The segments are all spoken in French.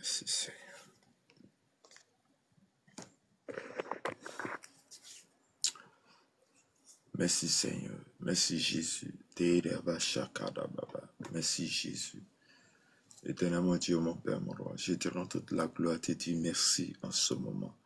Merci Seigneur. Merci Seigneur. Merci Jésus. Merci Jésus. Éternellement Dieu, mon Père, mon roi, je te rends toute la gloire, te dis merci en ce moment.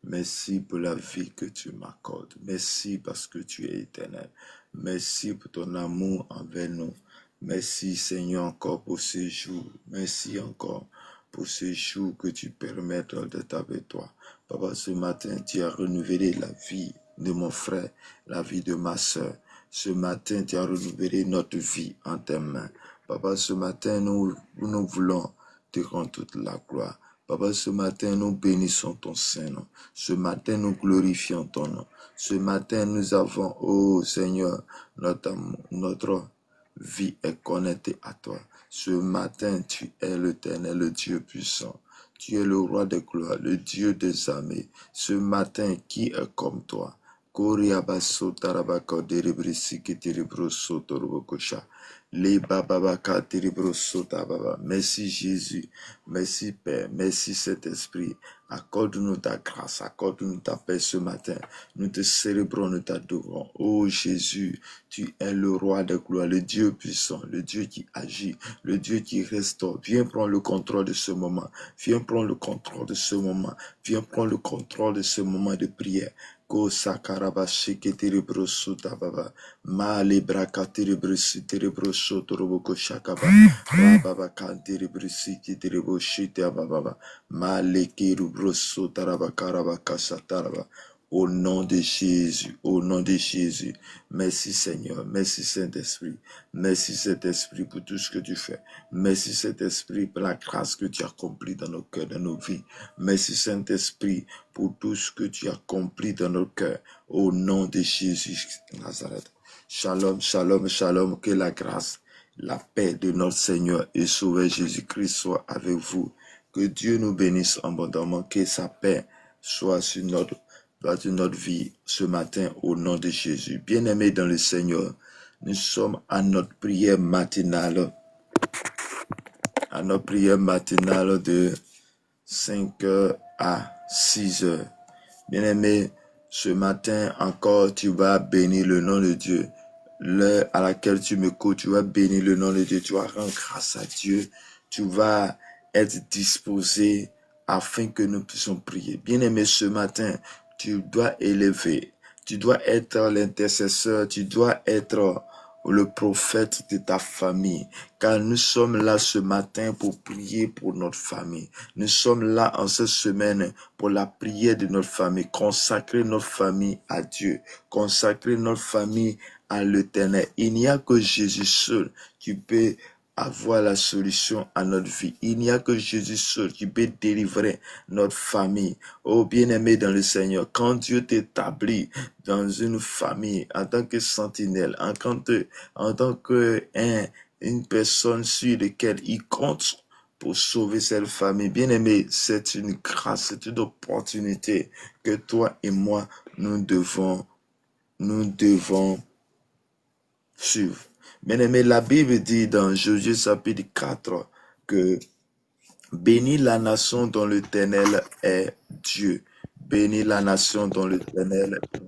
Merci pour la vie que tu m'accordes. Merci parce que tu es éternel. Merci pour ton amour envers nous. Merci Seigneur encore pour ce jour. Merci encore pour ce jour que tu permets d'être avec toi. Papa, ce matin, tu as renouvelé la vie de mon frère, la vie de ma soeur. Ce matin, tu as renouvelé notre vie en tes mains. Papa, ce matin, nous voulons te rendre toute la gloire. Papa, ce matin, nous bénissons ton Saint-Nom. Ce matin, nous glorifions ton nom. Ce matin, nous avons, oh Seigneur, notre vie est connectée à toi. Ce matin, tu es l'Éternel, le Dieu puissant. Tu es le roi des gloires, le Dieu des armées. Ce matin, qui est comme toi? Merci Jésus, merci Père, merci Saint-Esprit. Accorde-nous ta grâce, accorde-nous ta paix ce matin. Nous te célébrons, nous t'adorons. Oh Jésus, tu es le roi de gloire, le Dieu puissant, le Dieu qui agit, le Dieu qui restaure. Viens prendre le contrôle de ce moment. Viens prendre le contrôle de ce moment. Viens prendre le contrôle de ce moment de prière. Go sakaraba shiketiri brosuta baba ma libra katiri brusitiri brosoto roboko shakaba baba kantiri brusiti tribo shite baba ma lekiru brosota rabakaraba kasataraba. Au nom de Jésus, au nom de Jésus. Merci Seigneur, merci Saint-Esprit. Merci Saint-Esprit pour tout ce que tu fais. Merci Saint-Esprit pour la grâce que tu as accomplie dans nos cœurs, dans nos vies. Merci Saint-Esprit pour tout ce que tu as accompli dans nos cœurs. Au nom de Jésus Nazareth. Shalom, shalom, shalom. Que la grâce, la paix de notre Seigneur et Sauveur Jésus-Christ soit avec vous. Que Dieu nous bénisse abondamment. Que sa paix soit sur notre vie ce matin au nom de Jésus. Bien-aimés dans le Seigneur, nous sommes à notre prière matinale. À notre prière matinale de 5h à 6h. Bien-aimé, ce matin encore, tu vas bénir le nom de Dieu. L'heure à laquelle tu m'écoutes, tu vas bénir le nom de Dieu. Tu vas rendre grâce à Dieu. Tu vas être disposé afin que nous puissions prier. Bien-aimé, ce matin, tu dois élever. Tu dois être l'intercesseur. Tu dois être le prophète de ta famille, car nous sommes là ce matin pour prier pour notre famille. Nous sommes là en cette semaine pour la prière de notre famille, consacrer notre famille à Dieu, consacrer notre famille à l'Éternel. Il n'y a que Jésus seul qui peut avoir la solution à notre vie. Il n'y a que Jésus seul qui peut délivrer notre famille. Oh bien-aimé dans le Seigneur, quand Dieu t'établit dans une famille en tant que sentinelle, en tant que une personne sur laquelle il compte pour sauver cette famille, bien-aimé, c'est une grâce, c'est une opportunité que toi et moi, nous devons suivre. Bien-aimé, la Bible dit dans Josué chapitre 4 que bénis la nation dont l'Éternel est Dieu. Bénis la nation dont l'Éternel est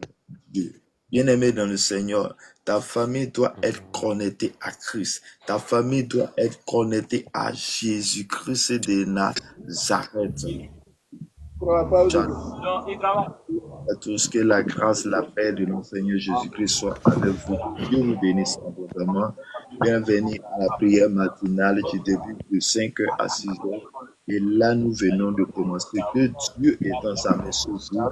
Dieu. Bien-aimé dans le Seigneur, ta famille doit être connectée à Christ. Ta famille doit être connectée à Jésus-Christ de Nazareth. À tous, que la grâce, la paix de notre Seigneur Jésus-Christ soit avec vous. Dieu nous bénisse abondamment. Bienvenue à la prière matinale qui débute de 5h à 6h. Et là, nous venons de commencer. Que Dieu est dans sa main ce jour.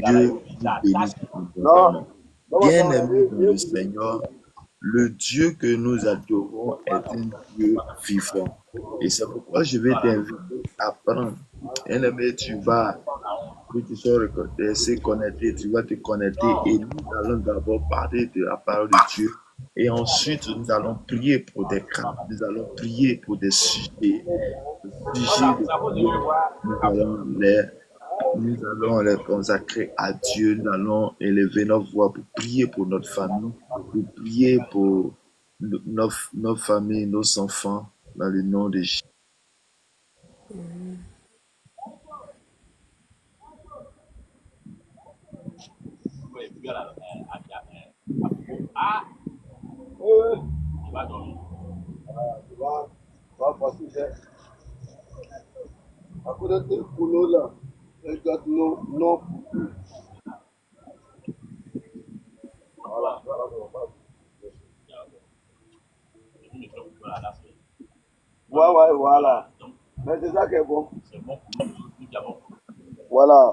Dieu nous bénisse abondamment. Bien-aimé dans le Seigneur, le Dieu que nous adorons est un Dieu vivant. Et c'est pourquoi je vais t'inviter à prendre. Bien-aimé, tu vas rester connecté, tu vas te connecter et nous allons d'abord parler de la parole de Dieu et ensuite nous allons prier pour des cas, nous allons prier pour des sujets nous allons les consacrer à Dieu, nous allons élever notre voix pour prier pour notre famille, pour prier pour nos familles, nos enfants, dans le nom de Jésus. Ouais, voilà. Mais c'est ça qui est bon. Voilà.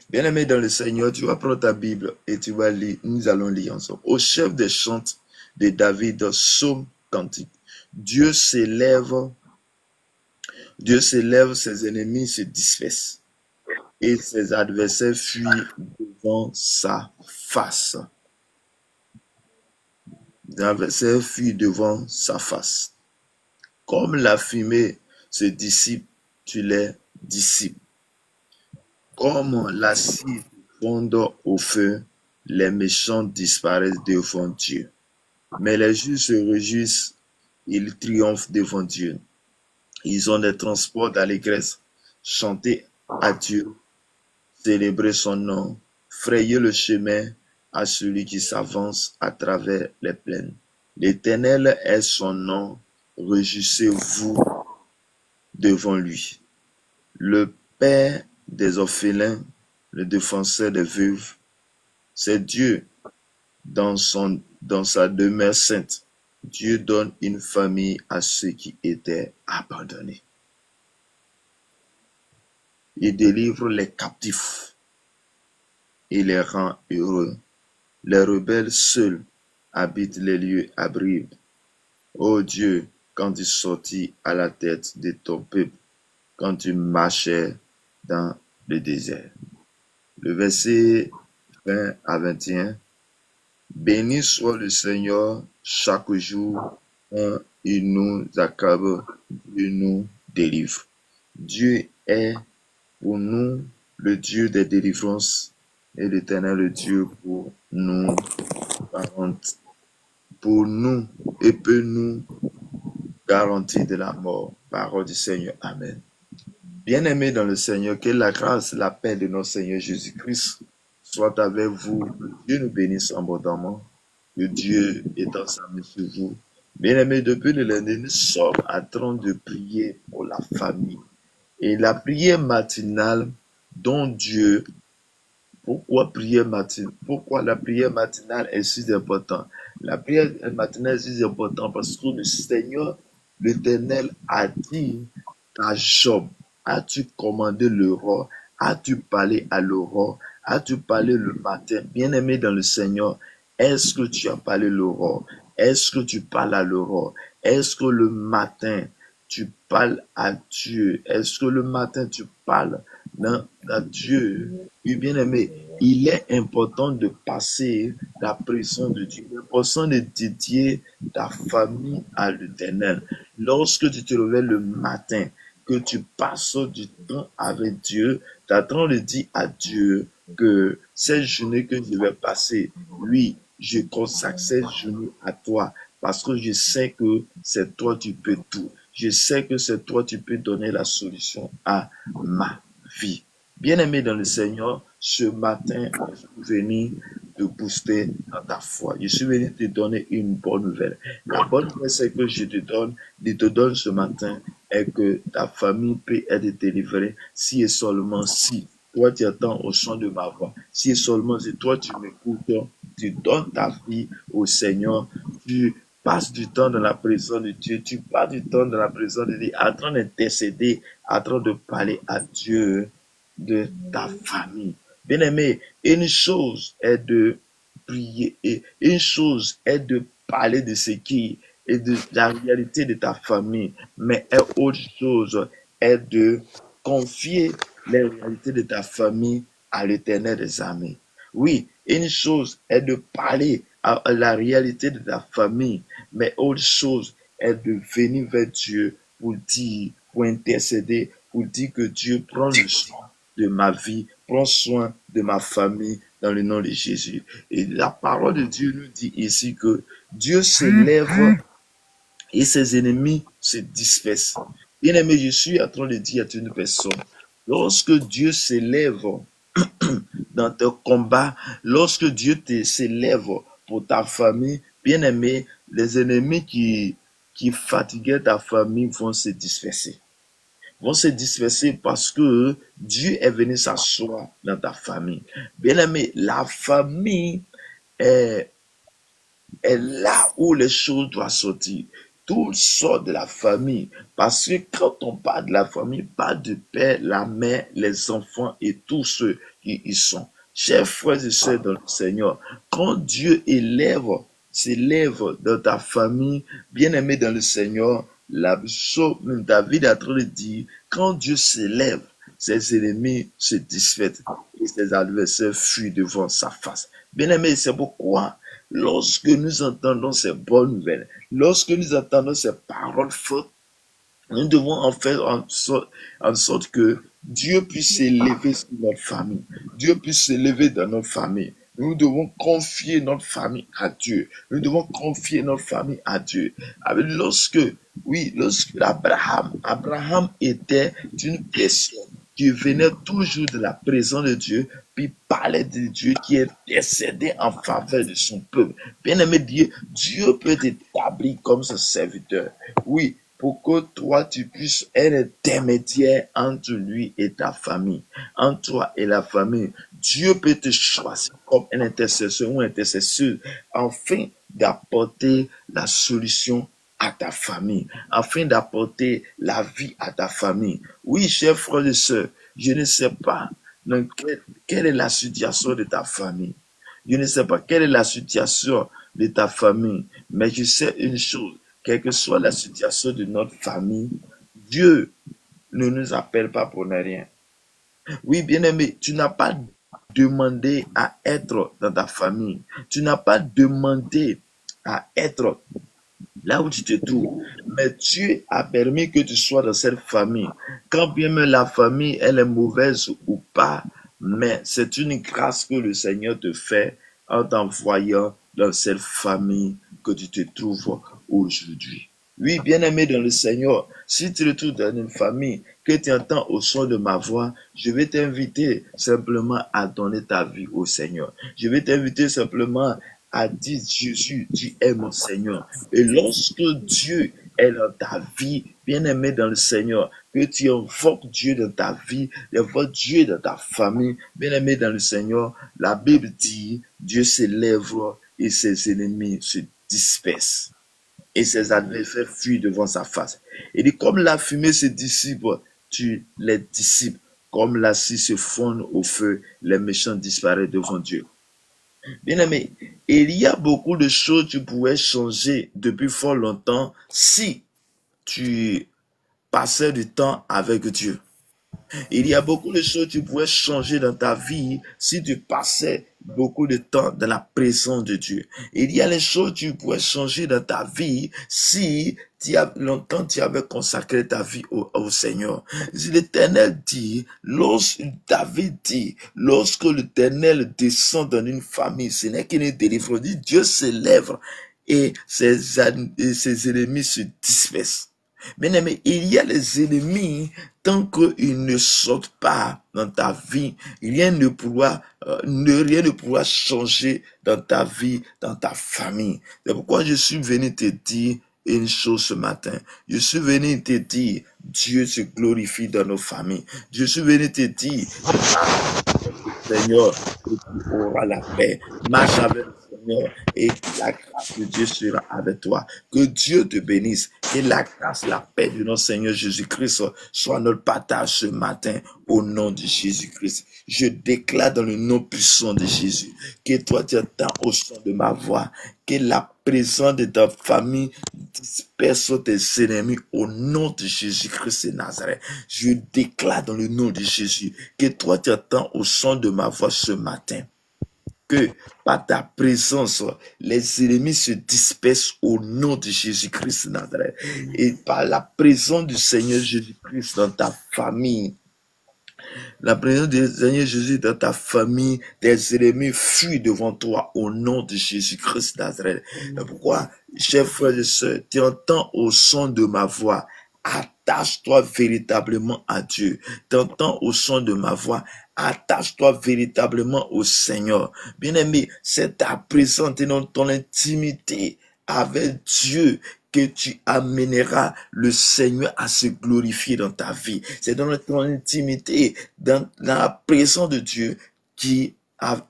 Bien-aimé dans le Seigneur, tu vas prendre ta Bible et tu vas lire. Nous allons lire ensemble. Au chef des chants de David, psaume cantique. Dieu s'élève, ses ennemis se dispersent et ses adversaires fuient devant sa face. Les adversaires fuient devant sa face. Comme la fumée se dissipe, tu les dissipes. Comme l'acide fonde au feu, les méchants disparaissent devant Dieu. Mais les justes se réjouissent, ils triomphent devant Dieu. Ils ont des transports d'allégresse. Chantez à Dieu, célébrez son nom, frayez le chemin à celui qui s'avance à travers les plaines. L'Éternel est son nom, réjouissez-vous devant lui. Le Père des orphelins, le défenseur des veuves, c'est Dieu dans sa demeure sainte. Dieu donne une famille à ceux qui étaient abandonnés. Il délivre les captifs et les rend heureux. Les rebelles seuls habitent les lieux abrides. Ô Dieu, quand tu sortis à la tête de ton peuple, quand tu marchais dans le désert. Le verset 20 à 21. Béni soit le Seigneur chaque jour quand il nous accable, il nous délivre. Dieu est pour nous le Dieu des délivrances et l'Éternel le Dieu pour nous et peut nous garantir de la mort. Parole du Seigneur. Amen. Bien-aimés dans le Seigneur, que la grâce, la paix de notre Seigneur Jésus-Christ soit avec vous. Que Dieu nous bénisse abondamment. Que Dieu étende sa main sur vous. Bien-aimés, depuis le lundi, nous sommes en train de prier pour la famille. Et la prière matinale dont Dieu, pourquoi la prière matinale est si importante? La prière matinale est si importante parce que le Seigneur, l'Éternel, a dit à Job, as-tu commandé l'aurore? As-tu parlé à l'aurore? As-tu parlé le matin? Bien-aimé dans le Seigneur, est-ce que tu as parlé l'aurore? Est-ce que tu parles à l'aurore? Est-ce que le matin, tu parles à Dieu? Est-ce que le matin, tu parles à Dieu? Oui, bien-aimé, il est important de passer la présence de Dieu. Il est important de dédier ta famille à l'Éternel. Lorsque tu te réveilles le matin, que tu passes du temps avec Dieu, tu es en train de dire à Dieu que cette journée que je vais passer, oui, je consacre cette journée à toi parce que je sais que c'est toi tu peux tout. Je sais que c'est toi tu peux donner la solution à ma vie. Bien-aimé dans le Seigneur, ce matin, je suis venu te booster dans ta foi. Je suis venu te donner une bonne nouvelle. La bonne nouvelle, c'est que je te donne ce matin est que ta famille peut être délivrée si et seulement si toi tu attends au son de ma voix. Si et seulement si toi tu m'écoutes, tu donnes ta vie au Seigneur, tu passes du temps dans la présence de Dieu, tu passes du temps dans la présence de Dieu, en train d'intercéder, en train de parler à Dieu de ta famille. Bien-aimé, une chose est de prier et une chose est de parler de ce qui est de la réalité de ta famille, mais autre chose est de confier les réalités de ta famille à l'Éternel des armées. Oui, une chose est de parler à la réalité de ta famille, mais autre chose est de venir vers Dieu pour dire, pour intercéder, pour dire que Dieu prend le soin de ma vie, prends soin de ma famille dans le nom de Jésus. Et la parole de Dieu nous dit ici que Dieu s'élève et ses ennemis se dispersent. Bien-aimé, je suis en train de dire à une personne, lorsque Dieu s'élève dans ton combat, lorsque Dieu s'élève pour ta famille, bien-aimé, les ennemis qui fatiguaient ta famille vont se disperser. Vont se disperser parce que Dieu est venu s'asseoir dans ta famille. Bien-aimé, la famille est là où les choses doivent sortir. Tout sort de la famille. Parce que quand on parle de la famille, pas de père, la mère, les enfants et tous ceux qui y sont. Chers frères et sœurs dans le Seigneur, quand Dieu s'élève dans ta famille, bien-aimé dans le Seigneur, la psaume David est en train de dire, quand Dieu s'élève, ses ennemis se dispersent et ses adversaires fuient devant sa face. Bien-aimé, c'est pourquoi lorsque nous entendons ces bonnes nouvelles, lorsque nous entendons ces paroles fortes, nous devons en faire en sorte que Dieu puisse s'élever sur notre famille. Dieu puisse s'élever dans notre famille. Nous devons confier notre famille à Dieu. Nous devons confier notre famille à Dieu. Lorsque Abraham était une personne qui venait toujours de la présence de Dieu, puis parlait de Dieu, qui intercédait en faveur de son peuple. Bien-aimé Dieu peut t'établir comme son serviteur. Oui, pour que toi, tu puisses être intermédiaire entre lui et ta famille, entre toi et la famille. Dieu peut te choisir comme un intercesseur ou intercesseuse afin d'apporter la solution à ta famille, afin d'apporter la vie à ta famille. Oui, chers frères et sœurs, je ne sais pas quelle est la situation de ta famille. Je ne sais pas quelle est la situation de ta famille, mais je sais une chose, quelle que soit la situation de notre famille, Dieu ne nous appelle pas pour ne rien. Oui, bien-aimé, tu n'as pas demandé à être dans ta famille. Tu n'as pas demandé à être là où tu te trouves. Mais Dieu a permis que tu sois dans cette famille. Quand bien même la famille, elle est mauvaise ou pas, mais c'est une grâce que le Seigneur te fait en t'envoyant dans cette famille que tu te trouves aujourd'hui. Oui, bien-aimé dans le Seigneur, si tu te trouves dans une famille que tu entends au son de ma voix, je vais t'inviter simplement à donner ta vie au Seigneur. Je vais t'inviter simplement à dire, Jésus, tu es mon Seigneur. Et lorsque Dieu est dans ta vie, bien-aimé dans le Seigneur, que tu invoques Dieu dans ta vie, invoques Dieu dans ta famille, bien-aimé dans le Seigneur, la Bible dit, Dieu s'élève et ses ennemis se dispersent et ses adversaires fuient devant sa face. Et dit, comme la fumée se dissipe, tu les dissipes. Comme la scie se fond au feu, les méchants disparaissent devant Dieu. Bien-aimé, il y a beaucoup de choses que tu pourrais changer depuis fort longtemps si tu passais du temps avec Dieu. Il y a beaucoup de choses que tu pourrais changer dans ta vie si tu passais beaucoup de temps dans la présence de Dieu. Il y a les choses que tu pourrais changer dans ta vie si longtemps tu avais consacré ta vie au Seigneur. L'Éternel dit, David dit, lorsque l'Éternel descend dans une famille, ce n'est qu'une délivrance. Dieu s'élève et ses ennemis se dispersent. Bien-aimé, il y a les ennemis, tant qu'ils ne sortent pas dans ta vie, rien ne pourra changer dans ta vie, dans ta famille. C'est pourquoi je suis venu te dire une chose ce matin. Je suis venu te dire, Dieu se glorifie dans nos familles. Je suis venu te dire, Seigneur, que tu auras la paix. Marche avec le Seigneur et la grâce de Dieu sera avec toi. Que Dieu te bénisse et la grâce, la paix de notre Seigneur Jésus-Christ soit notre partage ce matin au nom de Jésus-Christ. Je déclare dans le nom puissant de Jésus que toi tu entends au son de ma voix, que la présence de ta famille disperse tes ennemis au nom de Jésus-Christ de Nazareth. Je déclare dans le nom de Jésus que toi tu entends au son de ma voix ce matin, que par ta présence, les ennemis se dispersent au nom de Jésus-Christ de Nazareth. Et par la présence du Seigneur Jésus-Christ dans ta famille, La présence du Seigneur Jésus dans ta famille, tes ennemis fuient devant toi au nom de Jésus-Christ Nazareth. Pourquoi, chers frères et sœurs, tu entends au son de ma voix, attache-toi véritablement à Dieu. Tu entends au son de ma voix, attache-toi véritablement au Seigneur. Bien-aimé, c'est ta présence et dans ton intimité avec Dieu que tu amèneras le Seigneur à se glorifier dans ta vie. C'est dans ton intimité, dans la présence de Dieu qui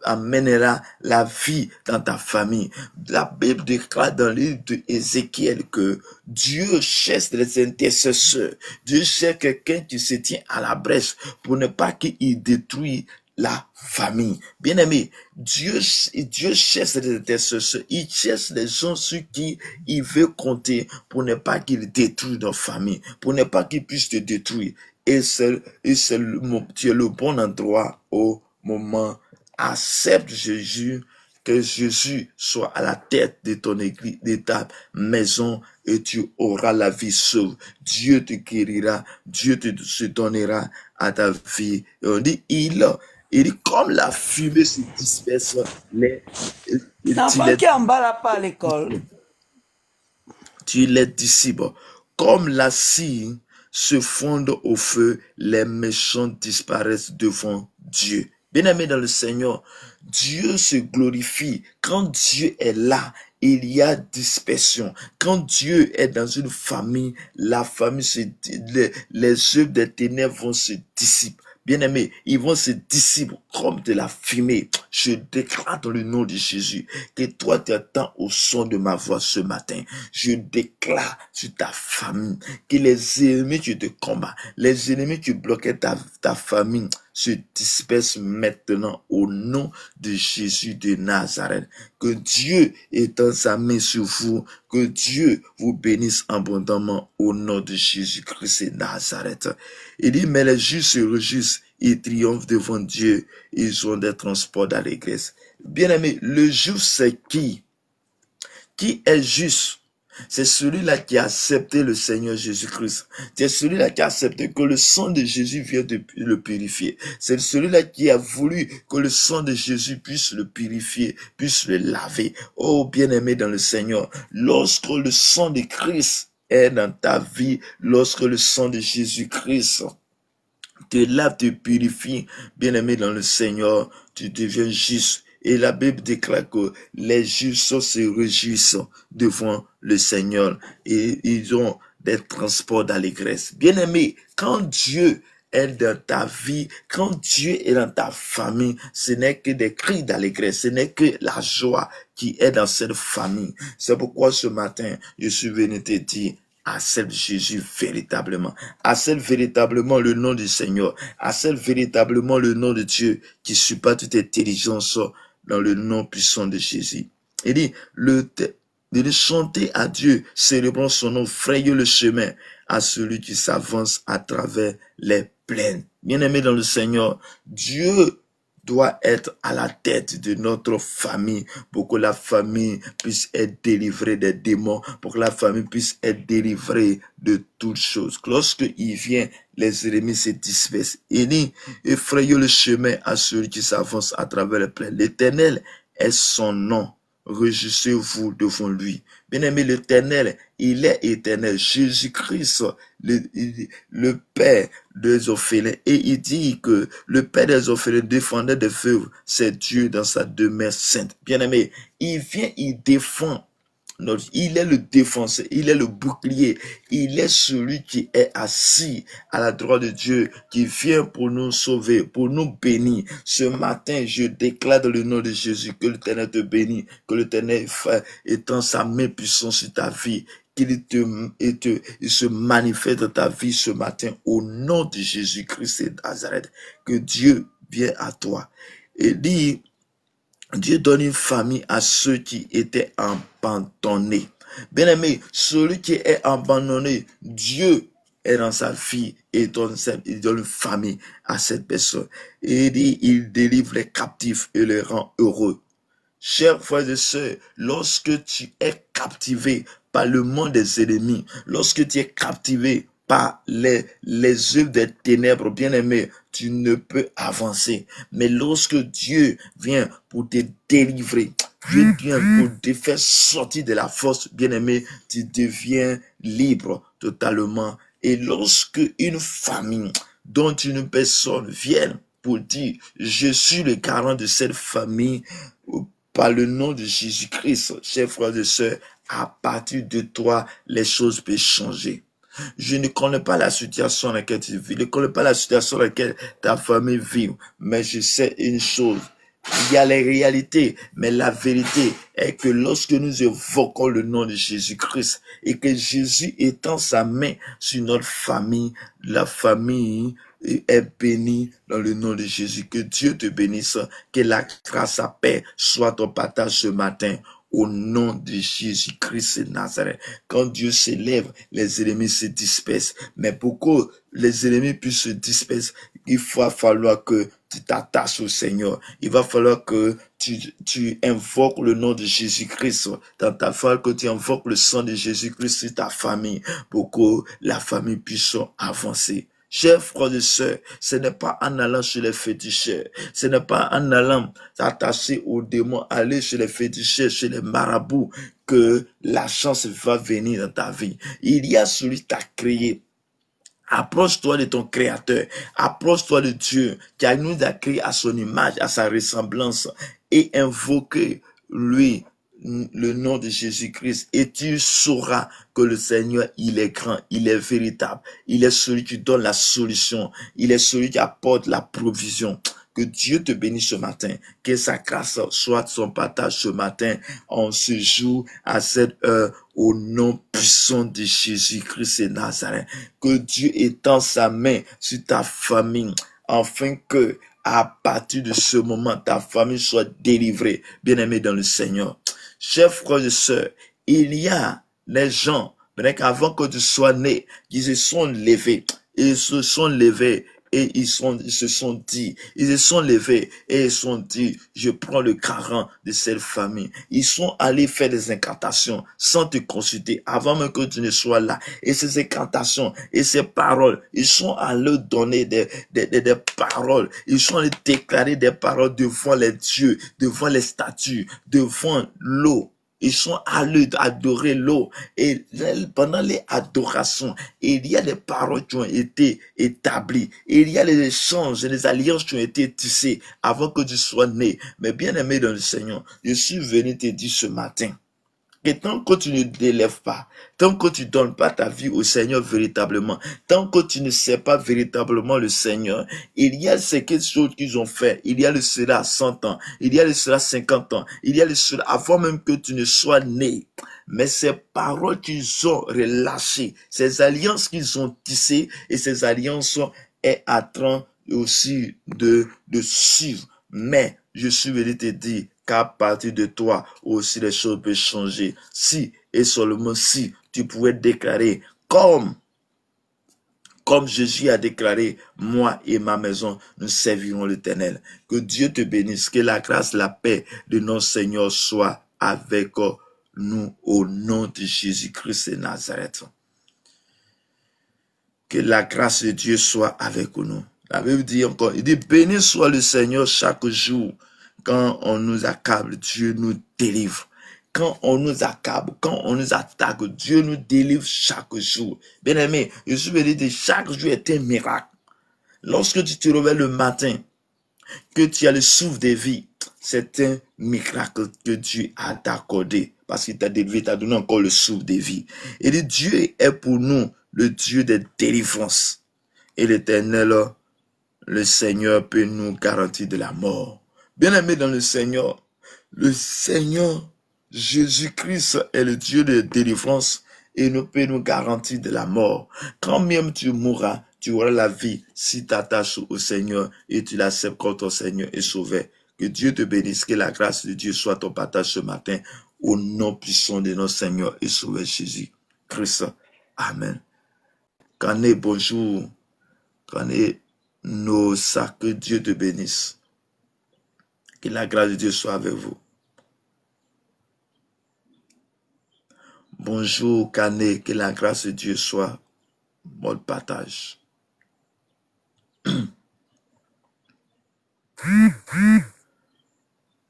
amènera la vie dans ta famille. La Bible déclare dans le livre d'Ézéchiel que Dieu cherche les intercesseurs. Dieu cherche quelqu'un qui se tient à la brèche pour ne pas qu'il détruise la famille. Bien-aimé, Dieu cherche les intercesseurs. Il cherche les gens sur qui il veut compter pour ne pas qu'il détruise nos familles, pour ne pas qu'il puisse te détruire. Et tu es le bon endroit au moment. Accepte Jésus, que Jésus soit à la tête de ton église, de ta maison, et tu auras la vie sauve. Dieu te guérira, Dieu se donnera à ta vie. Et on dit, il dit, comme la fumée se disperse, L'enfant qui emballe pas à l'école. Tu les dissipes. Comme la cire se fonde au feu, les méchants disparaissent devant Dieu. Bien-aimé dans le Seigneur, Dieu se glorifie. Quand Dieu est là, il y a dispersion. Quand Dieu est dans une famille, la famille les œuvres des ténèbres vont se dissiper. Bien-aimés, ils vont se dissiper comme de la fumée. Je déclare dans le nom de Jésus que toi tu attends au son de ma voix ce matin. Je déclare sur ta famille que les ennemis qui te combattent, les ennemis qui bloquaient ta famille se dispersent maintenant au nom de Jésus de Nazareth. Que Dieu étende sa main sur vous, que Dieu vous bénisse abondamment au nom de Jésus-Christ de Nazareth. Il dit, mais les justes se réjouissent, ils triomphent devant Dieu, ils ont des transports d'allégresse. Bien-aimé, le juste c'est qui? Qui est juste? C'est celui-là qui a accepté le Seigneur Jésus-Christ. C'est celui-là qui a accepté que le sang de Jésus vienne de le purifier. C'est celui-là qui a voulu que le sang de Jésus puisse le purifier, puisse le laver. Oh, bien-aimé dans le Seigneur, lorsque le sang de Christ est dans ta vie, lorsque le sang de Jésus-Christ te lave, te purifie, bien-aimé dans le Seigneur, tu deviens juste. Et la Bible déclare que les justes se réjouissent devant le Seigneur et ils ont des transports d'allégresse. Bien-aimé, quand Dieu est dans ta vie, quand Dieu est dans ta famille, ce n'est que des cris d'allégresse, ce n'est que la joie qui est dans cette famille. C'est pourquoi ce matin, je suis venu te dire, accepte Jésus véritablement. Accepte véritablement le nom du Seigneur. Accepte véritablement le nom de Dieu qui supporte toute intelligence dans le nom puissant de Jésus. Il dit, de chanter à Dieu, célébrons son nom, frayez le chemin à celui qui s'avance à travers les plaines. Bien-aimé dans le Seigneur, Dieu doit être à la tête de notre famille pour que la famille puisse être délivrée des démons, pour que la famille puisse être délivrée de toutes choses. Lorsqu'il vient, les ennemis se dispersent. Il dit, effrayez le chemin à celui qui s'avance à travers les plaines. L'Éternel est son nom. Réjouissez-vous devant lui. Bien-aimé, l'Éternel, il est éternel. Jésus-Christ, le Père des orphelins. Et il dit que le Père des orphelins défendait des veuves. C'est Dieu dans sa demeure sainte. Bien-aimé, il vient, il défend. Il est le défenseur, il est le bouclier, il est celui qui est assis à la droite de Dieu, qui vient pour nous sauver, pour nous bénir. Ce matin, je déclare dans le nom de Jésus que l'Éternel te bénit, que l'Éternel étend sa main puissante sur ta vie, qu'il se manifeste dans ta vie ce matin au nom de Jésus-Christ de Nazareth. Que Dieu vienne à toi et dit, Dieu donne une famille à ceux qui étaient abandonnés. Bien-aimé, celui qui est abandonné, Dieu est dans sa vie et il donne une famille à cette personne. Et il dit, il délivre les captifs et les rend heureux. Chers frères et sœurs, lorsque tu es captivé par le monde des ennemis, lorsque tu es captivé par les œuvres des ténèbres, bien-aimé, tu ne peux avancer. Mais lorsque Dieu vient pour te délivrer, Dieu vient pour te faire sortir de la force, bien-aimé, tu deviens libre totalement. Et lorsque une famille dont une personne vient pour dire, je suis le garant de cette famille, par le nom de Jésus-Christ, chers frères et sœurs, à partir de toi, les choses peuvent changer. Je ne connais pas la situation dans laquelle tu vis, je ne connais pas la situation dans laquelle ta famille vit, mais je sais une chose. Il y a les réalités, mais la vérité est que lorsque nous évoquons le nom de Jésus-Christ et que Jésus étend sa main sur notre famille, la famille est bénie dans le nom de Jésus. Que Dieu te bénisse, que la grâce à paix soit ton partage ce matin. Au nom de Jésus-Christ de Nazareth. Quand Dieu s'élève, les ennemis se dispersent. Mais pour que les ennemis puissent se disperser, il va falloir que tu t'attaches au Seigneur. Il va falloir que tu invoques le nom de Jésus-Christ dans ta famille, que tu invoques le sang de Jésus-Christ sur ta famille pour que la famille puisse avancer. Chers frères et sœurs, ce n'est pas en allant chez les féticheurs, ce n'est pas en allant s'attacher aux démons, aller chez les féticheurs, chez les marabouts, que la chance va venir dans ta vie. Il y a celui qui t'a créé. Approche-toi de ton Créateur, approche-toi de Dieu qui nous a créé à son image, à sa ressemblance, et invoque lui le nom de Jésus-Christ, et tu sauras que le Seigneur, il est grand, il est véritable, il est celui qui donne la solution, il est celui qui apporte la provision. Que Dieu te bénisse ce matin, que sa grâce soit son partage ce matin, en ce jour, à cette heure, au nom puissant de Jésus-Christ de Nazareth. Que Dieu étend sa main sur ta famille, afin que, à partir de ce moment, ta famille soit délivrée, bien-aimée dans le Seigneur. Chers frères et sœurs, il y a des gens, avant que tu sois né, qui se sont levés, ils se sont levés, et ils se sont dit, je prends le garant de cette famille. Ils sont allés faire des incantations sans te consulter avant même que tu ne sois là. Et ces incantations et ces paroles, ils sont allés donner des paroles. Ils sont allés déclarer des paroles devant les dieux, devant les statues, devant l'eau. Ils sont allés adorer l'eau. Et pendant les adorations, il y a des paroles qui ont été établies. Il y a les échanges et les alliances qui ont été tissées avant que tu sois né. Mais bien aimé dans le Seigneur, je suis venu te dire ce matin que tant que tu ne t'élèves pas, tant que tu ne donnes pas ta vie au Seigneur véritablement, tant que tu ne sais pas véritablement le Seigneur, il y a quelque chose qu'ils ont fait. Il y a le cela 100 ans, il y a le cela 50 ans, il y a le cela avant même que tu ne sois né. Mais ces paroles qu'ils ont relâchées, ces alliances qu'ils ont tissées, et ces alliances est en train aussi de suivre. Mais je suis venu te dire qu'à partir de toi aussi les choses peuvent changer. Si et seulement si tu pouvais déclarer comme Jésus a déclaré, moi et ma maison, nous servirons l'Éternel. Que Dieu te bénisse, que la grâce, la paix de notre Seigneur soit avec nous au nom de Jésus-Christ de Nazareth. Que la grâce de Dieu soit avec nous. La Bible dit encore, il dit, béni soit le Seigneur chaque jour. Quand on nous accable, Dieu nous délivre. Quand on nous accable, quand on nous attaque, Dieu nous délivre chaque jour. Bien aimé, je suis venu dire, chaque jour est un miracle. Lorsque tu te réveilles le matin, que tu as le souffle de vie, c'est un miracle que Dieu a accordé. Parce qu'il t'a délivré, t'a donné encore le souffle de vie. Et le Dieu est pour nous le Dieu des délivrances. Et l'Éternel, le Seigneur peut nous garantir de la mort. Bien-aimé dans le Seigneur Jésus-Christ est le Dieu de délivrance et nous peut nous garantir de la mort. Quand même tu mourras, tu auras la vie si tu t'attaches au Seigneur et tu l'acceptes comme ton Seigneur et Sauveur. Que Dieu te bénisse, que la grâce de Dieu soit ton partage ce matin au nom puissant de notre Seigneur et Sauveur Jésus-Christ. Amen. Canet, bonjour. Canet, que Dieu te bénisse. Que la grâce de Dieu soit avec vous. Bonjour, Canet, que la grâce de Dieu soit. mode partage.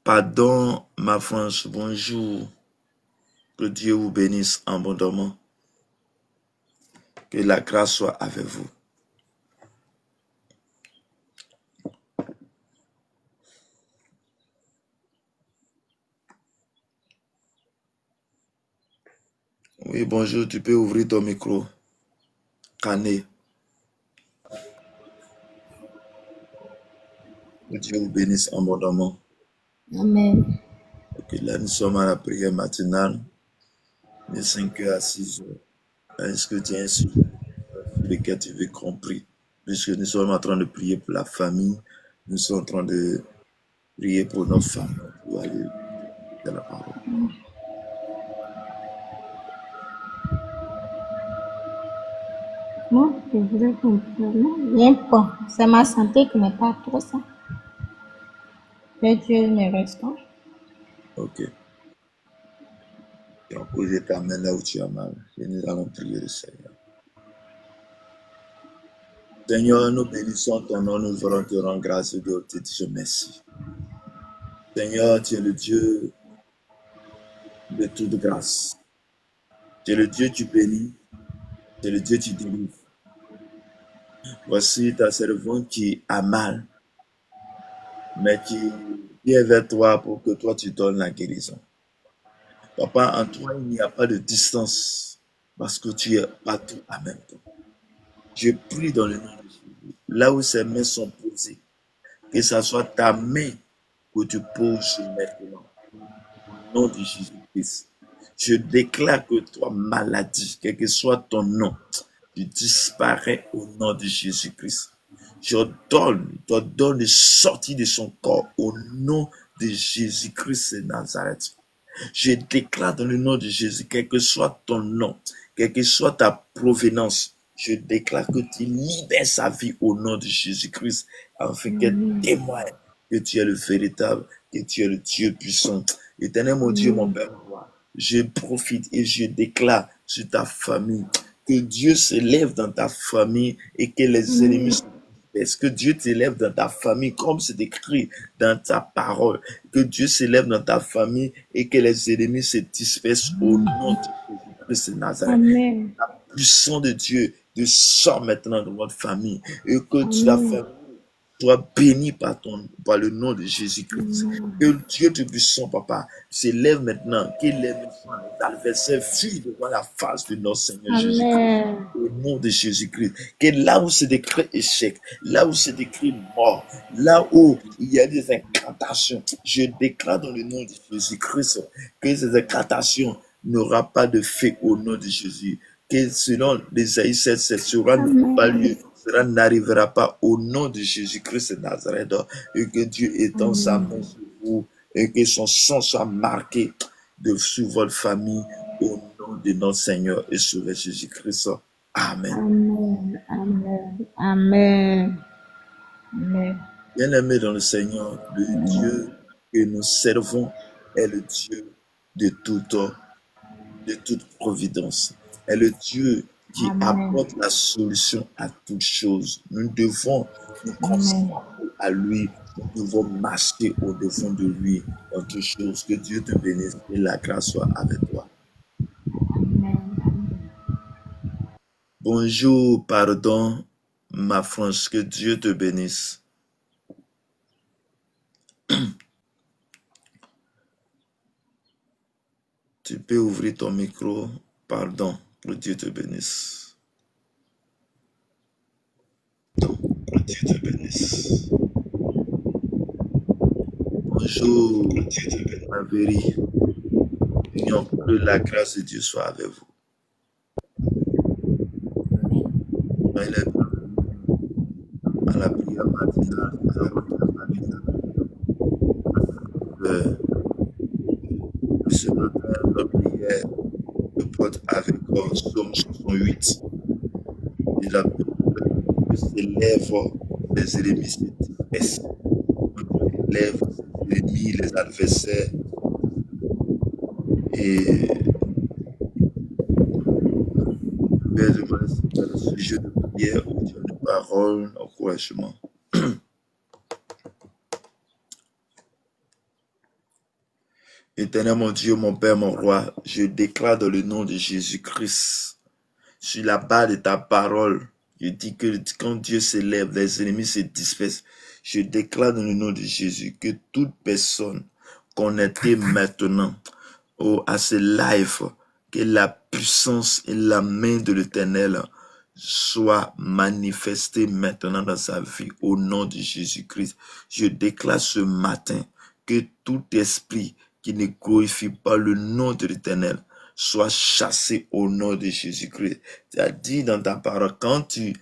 Pardon, ma France, bonjour. Que Dieu vous bénisse abondamment. Que la grâce soit avec vous. Oui, bonjour, tu peux ouvrir ton micro. Canet. Que Dieu vous bénisse abondamment. Amen. Ok, là, nous sommes à la prière matinale de 5h à 6h. Est-ce que tu as un sujet sur lequel tu veux compris? Puisque nous sommes en train de prier pour la famille, nous sommes en train de prier pour nos femmes. Pour aller dans la parole. Moi, je voudrais comprendre. Bon, c'est ma santé qui n'est pas trop ça. Que Dieu me restaure. Ok. Tu as posé ta main là où tu as mal. Et nous allons prier le Seigneur. Seigneur, nous bénissons ton nom, nous voulons te rendre grâce et te dire merci. Seigneur, tu es le Dieu de toute grâce. Tu es le Dieu qui bénit. Tu es le Dieu qui délivre. Voici ta servante qui a mal, mais qui vient vers toi pour que toi tu donnes la guérison. Papa, en toi, il n'y a pas de distance parce que tu es partout en même temps. Je prie dans le nom de Jésus, là où ces mains sont posées, que ce soit ta main que tu poses maintenant. Au nom de Jésus-Christ, je déclare que toi, maladie, quel que soit ton nom, tu disparais au nom de Jésus-Christ. Je donne de sortir de son corps au nom de Jésus-Christ de Nazareth. Je déclare dans le nom de Jésus, quel que soit ton nom, quelle que soit ta provenance, je déclare que tu libères sa vie au nom de Jésus-Christ, afin qu'elle témoigne que tu es le véritable, que tu es le Dieu puissant. Éternel mon Dieu, mon Père, je profite et je déclare sur ta famille, que Dieu s'élève dans ta famille et que les ennemis se dispersent. Que Dieu t'élève dans ta famille comme c'est écrit dans ta parole. Que Dieu s'élève dans ta famille et que les ennemis se dispersent au nom de Jésus-Christ de Nazareth. Amen. La puissance de Dieu descend maintenant dans votre famille et que ta famille soit bénie par le nom de Jésus-Christ. Que Dieu Tout-Puissant, Papa, s'élève maintenant, qu'il les adversaires fuient devant la face de notre Seigneur Jésus-Christ. Au nom de Jésus-Christ. Que là où c'est écrit échec, là où c'est écrit mort, là où il y a des incantations, je déclare dans le nom de Jésus-Christ que ces incantations n'auront pas de fait au nom de Jésus. Que selon l'Ésaïe 7, cela n'aura pas lieu. Cela n'arrivera pas au nom de Jésus-Christ de Nazareth, et que Dieu étend sa main sur vous et que son sang soit marqué sur votre famille au nom de notre Seigneur et Sauveur Jésus-Christ. Amen. Amen. Amen. Amen. Amen. Bien-aimé dans le Seigneur, le Dieu que nous servons est le Dieu de toute providence. Est le Dieu qui apporte la solution à toutes choses. Nous devons nous consacrer à lui. Nous devons marcher au-devant de lui dans toutes choses. Que Dieu te bénisse et la grâce soit avec toi. Bonjour, pardon, ma France. Que Dieu te bénisse. Tu peux ouvrir ton micro. Pardon. Que Dieu te bénisse. Que Dieu te bénisse. Bonjour, ma vérie. Que la grâce de Dieu soit avec vous. À la prière matinale, ce matin, notre prière se porte avec Somme 68. Et la prière s'élève, les ennemis se dispersent. Élève les ennemis, les adversaires. Et Père, je vous laisse dans le sujet de prière où tu as une parole, encouragement. Éternel mon Dieu, mon Père, mon Roi, je déclare dans le nom de Jésus-Christ, sur la base de ta parole, je dis que quand Dieu s'élève, les ennemis se dispersent. Je déclare dans le nom de Jésus que toute personne connectée maintenant à ce live, que la puissance et la main de l'Éternel soit manifestée maintenant dans sa vie au nom de Jésus-Christ. Je déclare ce matin que tout esprit qui ne glorifie pas le nom de l'Éternel soit chassé au nom de Jésus-Christ. Tu as dit dans ta parole, quand tu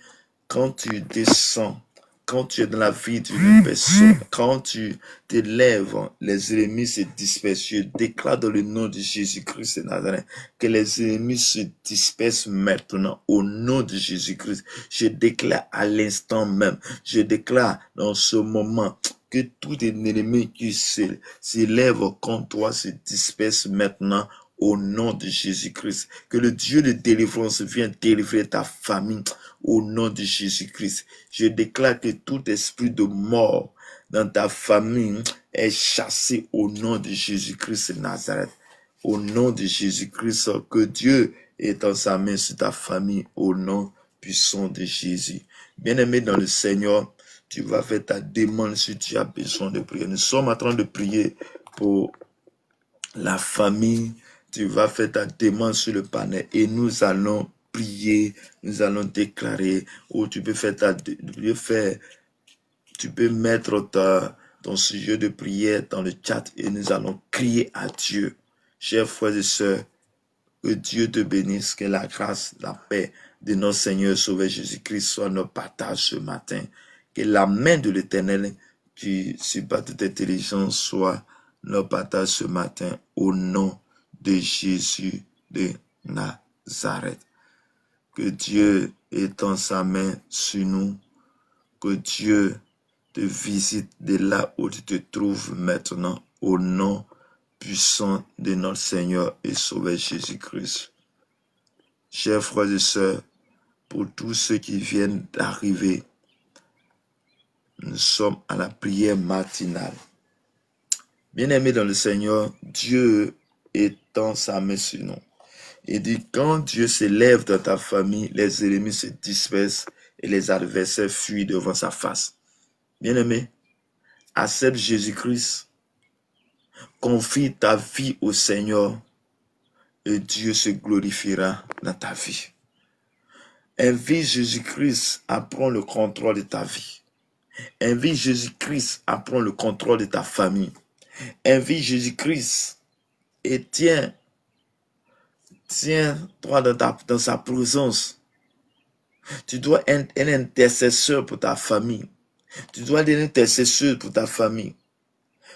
descends, quand tu es dans la vie d'une personne, quand tu t'élèves, les ennemis se dispersent. Je déclare dans le nom de Jésus-Christ de Nazareth que les ennemis se dispersent maintenant au nom de Jésus-Christ. Je déclare à l'instant même, je déclare dans ce moment que tout ennemi qui s'élève contre toi se disperse maintenant au nom de Jésus-Christ. Que le Dieu de délivrance vienne délivrer ta famille au nom de Jésus-Christ. Je déclare que tout esprit de mort dans ta famille est chassé au nom de Jésus-Christ de Nazareth. Au nom de Jésus-Christ, que Dieu étend sa main sur ta famille au nom puissant de Jésus. Bien-aimé dans le Seigneur, tu vas faire ta demande si tu as besoin de prier. Nous sommes en train de prier pour la famille. Tu vas faire ta demande sur le panel et nous allons prier, nous allons déclarer, ou tu peux faire tu peux mettre ton sujet de prière dans le chat et nous allons crier à Dieu. Chers frères et sœurs, que Dieu te bénisse, que la grâce, la paix de notre Seigneur Sauveur Jésus-Christ soit notre partage ce matin. Que la main de l'Éternel qui surpasse toute intelligence soit notre partage ce matin au nom de Jésus de Nazareth. Que Dieu étend sa main sur nous. Que Dieu te visite de là où tu te trouves maintenant au nom puissant de notre Seigneur et Sauveur Jésus-Christ. Chers frères et sœurs, pour tous ceux qui viennent d'arriver, nous sommes à la prière matinale. Bien-aimés dans le Seigneur, Dieu étend sa main sur nous. Il dit, quand Dieu s'élève dans ta famille, les ennemis se dispersent et les adversaires fuient devant sa face. Bien-aimé, accepte Jésus-Christ, confie ta vie au Seigneur et Dieu se glorifiera dans ta vie. Invite Jésus-Christ à prendre le contrôle de ta vie. Invite Jésus-Christ à prendre le contrôle de ta famille. Invite Jésus-Christ et tiens-toi dans sa présence. Tu dois être un intercesseur pour ta famille. Tu dois être un intercesseur pour ta famille.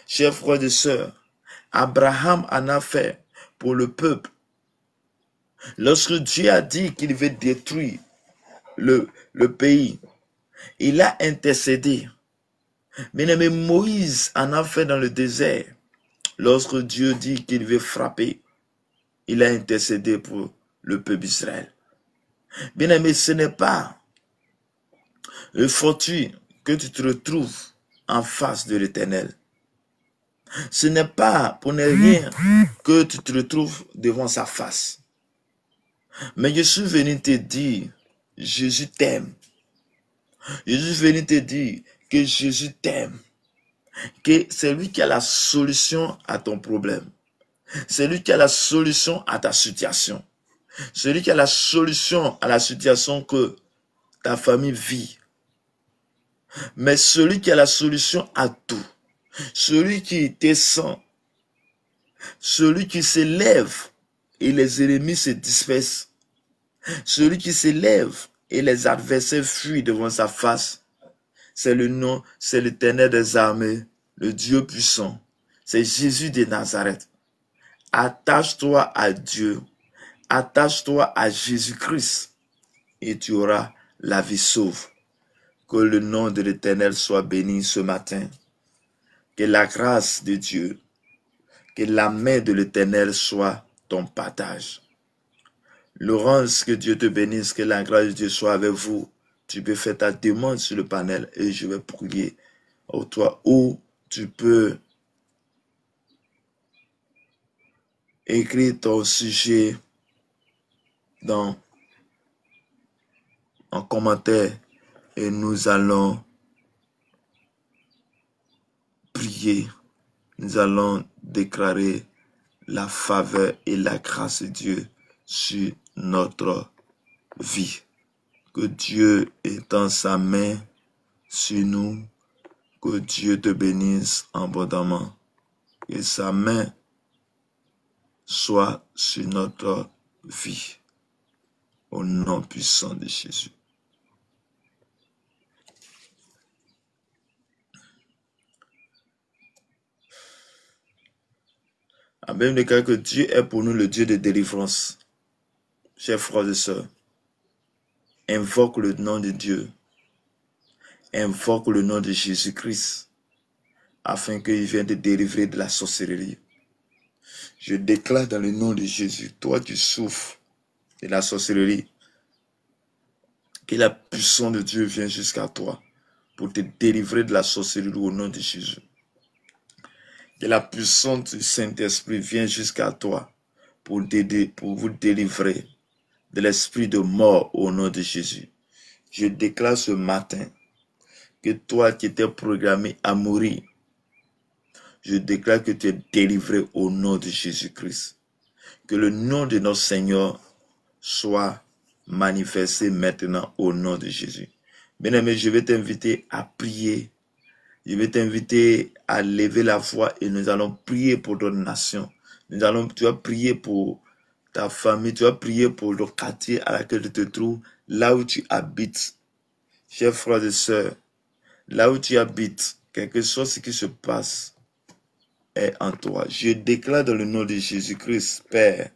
Chers frères et sœurs, Abraham en a fait pour le peuple. Lorsque Dieu a dit qu'il veut détruire le pays, il a intercédé. Bien-aimé, Moïse en a fait dans le désert. Lorsque Dieu dit qu'il veut frapper, il a intercédé pour le peuple d'Israël. Bien-aimé, ce n'est pas le fortuit que tu te retrouves en face de l'Éternel. Ce n'est pas pour ne rien que tu te retrouves devant sa face. Mais je suis venu te dire, Jésus t'aime. Je suis venu te dire que Jésus t'aime. Que c'est lui qui a la solution à ton problème. C'est lui qui a la solution à ta situation. C'est lui qui a la solution à la situation que ta famille vit. Mais celui qui a la solution à tout, celui qui descend, celui qui s'élève et les ennemis se dispersent, celui qui s'élève et les adversaires fuient devant sa face, c'est le nom, c'est l'Éternel des armées, le Dieu puissant, c'est Jésus de Nazareth. Attache-toi à Dieu, attache-toi à Jésus-Christ et tu auras la vie sauve. Que le nom de l'Éternel soit béni ce matin. Que la grâce de Dieu, que la main de l'Éternel soit ton partage. Laurence, que Dieu te bénisse, que la grâce de Dieu soit avec vous. Tu peux faire ta demande sur le panel et je vais prier pour toi. Ou tu peux écrire ton sujet en commentaire et nous allons prier. Nous allons déclarer la faveur et la grâce de Dieu sur notre vie. Que Dieu étende sa main sur nous. Que Dieu te bénisse abondamment. Que sa main soit sur notre vie. Au nom puissant de Jésus. La Bible déclare que Dieu est pour nous le Dieu de délivrance. Chers frères et sœurs, invoque le nom de Dieu. Invoque le nom de Jésus-Christ afin qu'il vienne te délivrer de la sorcellerie. Je déclare dans le nom de Jésus, toi tu souffres de la sorcellerie, que la puissance de Dieu vienne jusqu'à toi pour te délivrer de la sorcellerie au nom de Jésus. Que la puissance du Saint-Esprit vienne jusqu'à toi pour vous délivrer de l'esprit de mort au nom de Jésus. Je déclare ce matin que toi qui étais programmé à mourir, je déclare que tu es délivré au nom de Jésus-Christ. Que le nom de notre Seigneur soit manifesté maintenant au nom de Jésus. Bien-aimé, je vais t'inviter à prier. Je vais t'inviter à lever la voix et nous allons prier pour notre nation. Tu vas prier pour ta famille, tu vas prier pour le quartier à laquelle tu te trouves, là où tu habites. Chers frères et sœurs, là où tu habites, quelque chose qui se passe est en toi. Je déclare dans le nom de Jésus-Christ, Père,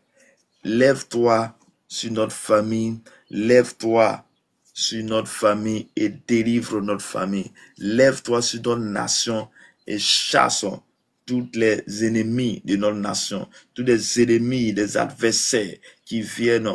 lève-toi sur notre famille, lève-toi sur notre famille et délivre notre famille. Lève-toi sur notre nation et chasse tous les ennemis de notre nation, tous les ennemis, les adversaires qui viennent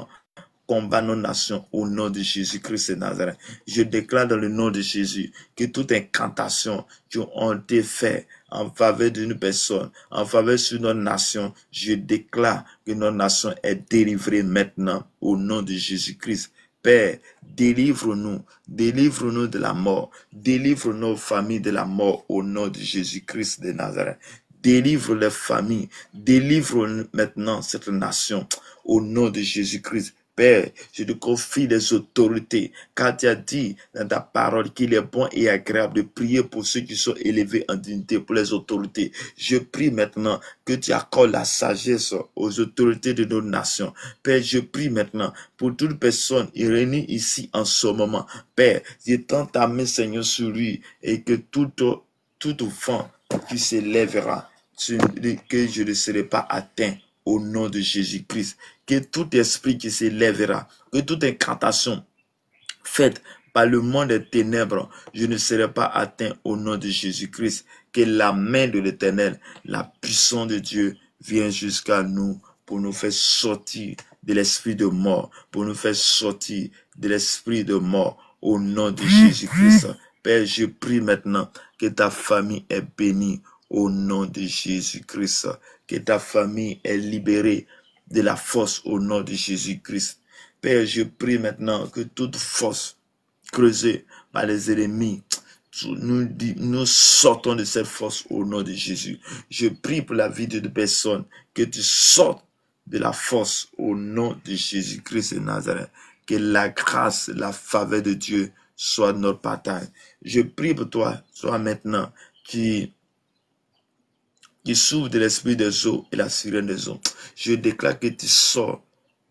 combattre notre nation au nom de Jésus-Christ de Nazareth. Je déclare dans le nom de Jésus que toute incantation qui ont été faites en faveur d'une personne, en faveur de notre nation, je déclare que notre nation est délivrée maintenant au nom de Jésus-Christ. Père, délivre-nous de la mort, délivre nos familles de la mort au nom de Jésus-Christ de Nazareth. Délivre les familles, délivre maintenant cette nation au nom de Jésus-Christ. Père, je te confie les autorités, car tu as dit dans ta parole qu'il est bon et agréable de prier pour ceux qui sont élevés en dignité, pour les autorités. Je prie maintenant que tu accordes la sagesse aux autorités de nos nations. Père, je prie maintenant pour toute personne réunie ici en ce moment. Père, j'étends ta main, Seigneur, sur lui et que tout enfant qui s'élèvera, que je ne serai pas atteint au nom de Jésus-Christ. Que tout esprit qui s'élèvera, que toute incantation faite par le monde des ténèbres, je ne serai pas atteint au nom de Jésus-Christ. Que la main de l'Éternel, la puissance de Dieu vienne jusqu'à nous pour nous faire sortir de l'esprit de mort, pour nous faire sortir de l'esprit de mort au nom de Jésus-Christ. Père, je prie maintenant que ta famille est bénie au nom de Jésus-Christ, que ta famille est libérée de la force au nom de Jésus-Christ. Père, je prie maintenant que toute force creusée par les ennemis, nous sortons de cette force au nom de Jésus. Je prie pour la vie de personnes, que tu sortes de la force au nom de Jésus-Christ de Nazareth. Que la grâce, la faveur de Dieu soit notre partage. Je prie pour toi, soit maintenant, qui souffre de l'esprit des eaux et la sirène des eaux. Je déclare que tu sors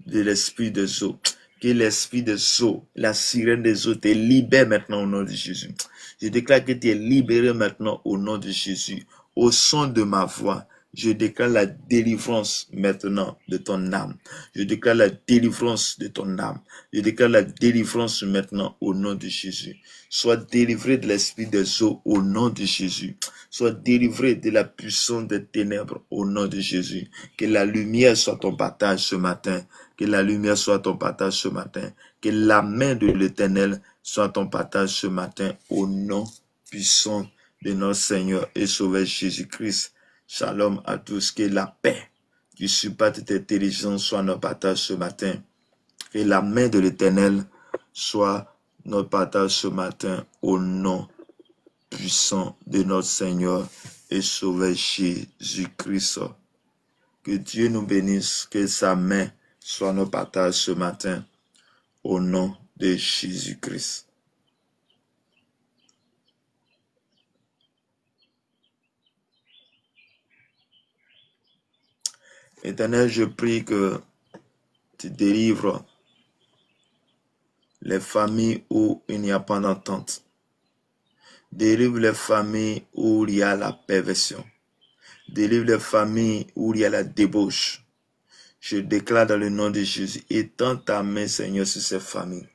de l'esprit des eaux. Que l'esprit des eaux, la sirène des eaux te libère maintenant au nom de Jésus. Je déclare que tu es libéré maintenant au nom de Jésus. Au son de ma voix, Je déclare la délivrance maintenant de ton âme. Je déclare la délivrance de ton âme. Je déclare la délivrance maintenant au nom de Jésus. Sois délivré de l'esprit des eaux au nom de Jésus. Sois délivré de la puissance des ténèbres au nom de Jésus. Que la lumière soit ton partage ce matin. Que la lumière soit ton partage ce matin. Que la main de l'Éternel soit ton partage ce matin au nom puissant de notre Seigneur et Sauveur Jésus-Christ. Shalom à tous, que la paix qui surpasse toute intelligence soit notre partage ce matin. Que la main de l'Éternel soit notre partage ce matin au nom puissant de notre Seigneur et Sauveur Jésus-Christ. Que Dieu nous bénisse, que sa main soit notre partage ce matin au nom de Jésus-Christ. Éternel, je prie que tu délivres les familles où il n'y a pas d'entente. Délivre les familles où il y a la perversion. Délivre les familles où il y a la débauche. Je déclare dans le nom de Jésus, étends ta main, Seigneur, sur ces familles.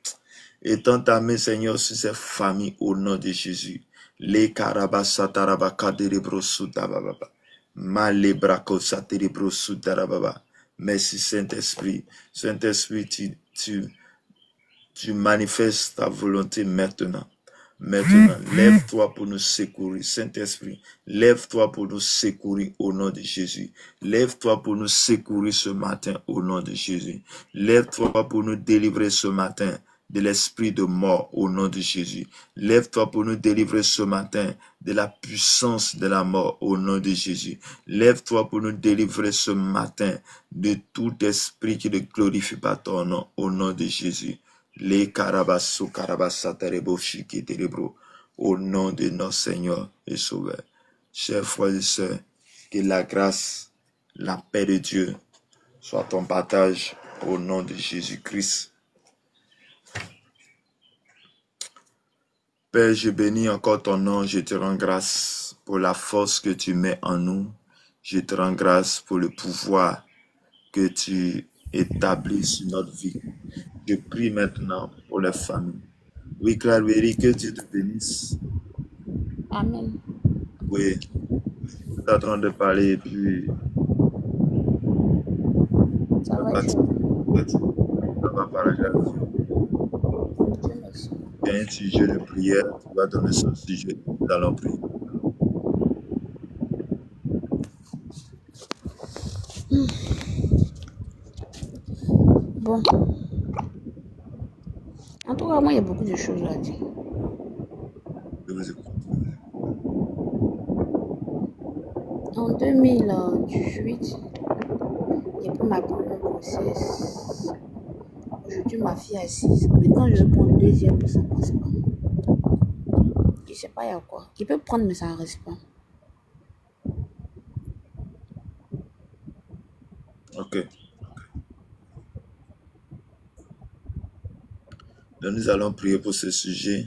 Étends ta main, Seigneur, sur ces familles au nom de Jésus. Les karabassatarabaka derebrosutababa. Merci Saint-Esprit. Saint-Esprit, tu manifestes ta volonté maintenant. Maintenant, lève-toi pour nous secourir. Saint-Esprit, lève-toi pour nous secourir au nom de Jésus. Lève-toi pour nous secourir ce matin au nom de Jésus. Lève-toi pour nous délivrer ce matin de l'esprit de mort au nom de Jésus. Lève-toi pour nous délivrer ce matin de la puissance de la mort au nom de Jésus. Lève-toi pour nous délivrer ce matin de tout esprit qui ne glorifie pas ton nom au nom de Jésus. Les karabasso karabassatarebo shikiterebro au nom de notre Seigneur et Sauveur. Chers frères et sœurs, que la grâce, la paix de Dieu soit ton partage au nom de Jésus-Christ. Père, je bénis encore ton nom, je te rends grâce pour la force que tu mets en nous. Je te rends grâce pour le pouvoir que tu établis sur notre vie. Je prie maintenant pour les familles. Oui, Claire-Véry, que Dieu te bénisse. Amen. Oui, tu es en train de parler et puis Ça va être ça va par la grâce. Dieu merci. Il y a un sujet de prière, tu vas donner ce sujet. Nous allons prier. Bon. En tout cas, moi, il y a beaucoup de choses à dire. Je vous écoute. En 2018, j'ai pris ma première grossesse. Aujourd'hui, ma fille a 6 ans. Mais quand je prends le deuxième, ça ne passe pas. Je ne sais pas, il y a quoi. Il peut prendre, mais ça ne reste pas. Ok. Donc, nous allons prier pour ce sujet.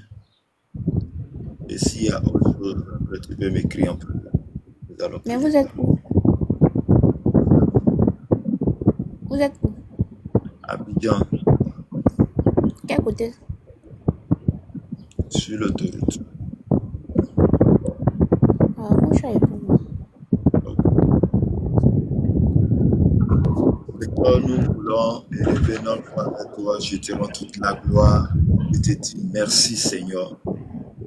Et s'il y a autre chose, après, tu peux m'écrire en prière. Nous allons Mais prier. vous êtes où? Vous êtes où? Abidjan, Quel côté? sur l'autoroute. Moi, je suis avec vous. Seigneur, nous voulons élever notre voix vers toi. Je te rends toute la gloire. Je te dis merci, Seigneur.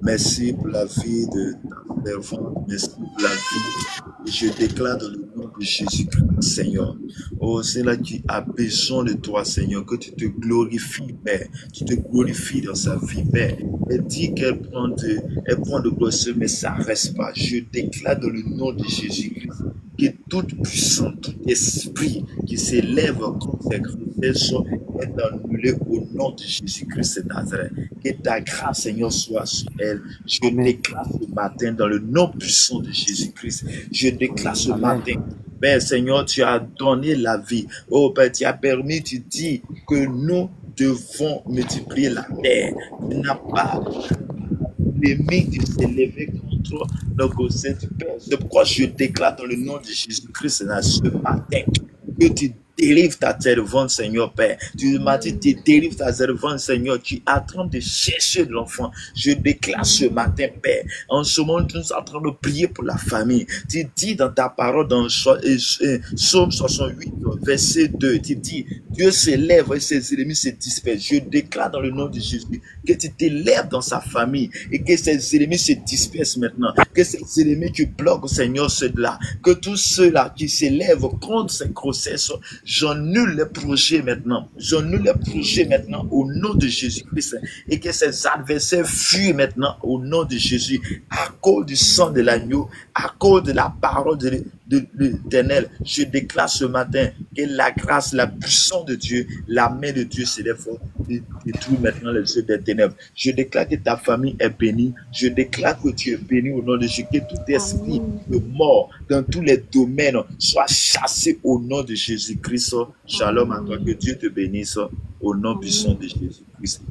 Merci pour la vie de ta servante. Merci pour la vie. Et je déclare dans le nom de Jésus-Christ, Seigneur. Oh, Seigneur, tu as besoin de toi, Seigneur, que tu te glorifies, Père. Tu te glorifies dans sa vie, Père. Elle dit qu'elle prend de grosseur, mais ça ne reste pas. Je déclare dans le nom de Jésus-Christ que toute puissance, tout esprit qui s'élève contre ces grossesses est annulé au nom de Jésus-Christ de Nazareth. Que ta grâce, Seigneur, soit sur elle. Je déclare ce matin dans le nom puissant de Jésus-Christ. Je déclare ce matin. Père, Seigneur, tu as donné la vie. Oh, Père, tu as permis, tu dis que nous devons multiplier la terre. Tu n'as pas l'ennemi qui s'est levé contre nos grossesses, Père. C'est pourquoi je déclare dans le nom de Jésus-Christ ce matin que tu délivres ta servante, Seigneur Père. Tu m'as dit, tu délivres ta servante, Seigneur. Tu es en train de chercher de l'enfant. Je déclare ce matin, Père. En ce moment, tu es en train de prier pour la famille. Tu dis dans ta parole, dans Psaume 68, verset 2, tu dis, Dieu s'élève et ses ennemis se dispersent. Je déclare dans le nom de Jésus que tu t'élèves dans sa famille et que ses ennemis se dispersent maintenant. Que ces ennemis tu bloques, Seigneur, ceux-là. Que tous ceux-là qui s'élèvent contre ces grossesses, j'annule les projets maintenant. J'annule les projets maintenant au nom de Jésus-Christ. Et que ces adversaires fuient maintenant au nom de Jésus. À cause du sang de l'agneau, à cause de la parole de l'Éternel, je déclare ce matin que la grâce, la puissance de Dieu, la main de Dieu s'élève et détruit maintenant les yeux des ténèbres. Je déclare que ta famille est bénie. Je déclare que tu es béni au nom de Jésus. Que tout esprit de mort dans tous les domaines soit chassé au nom de Jésus-Christ. Shalom à toi. Que Dieu te bénisse au nom puissant de Jésus-Christ.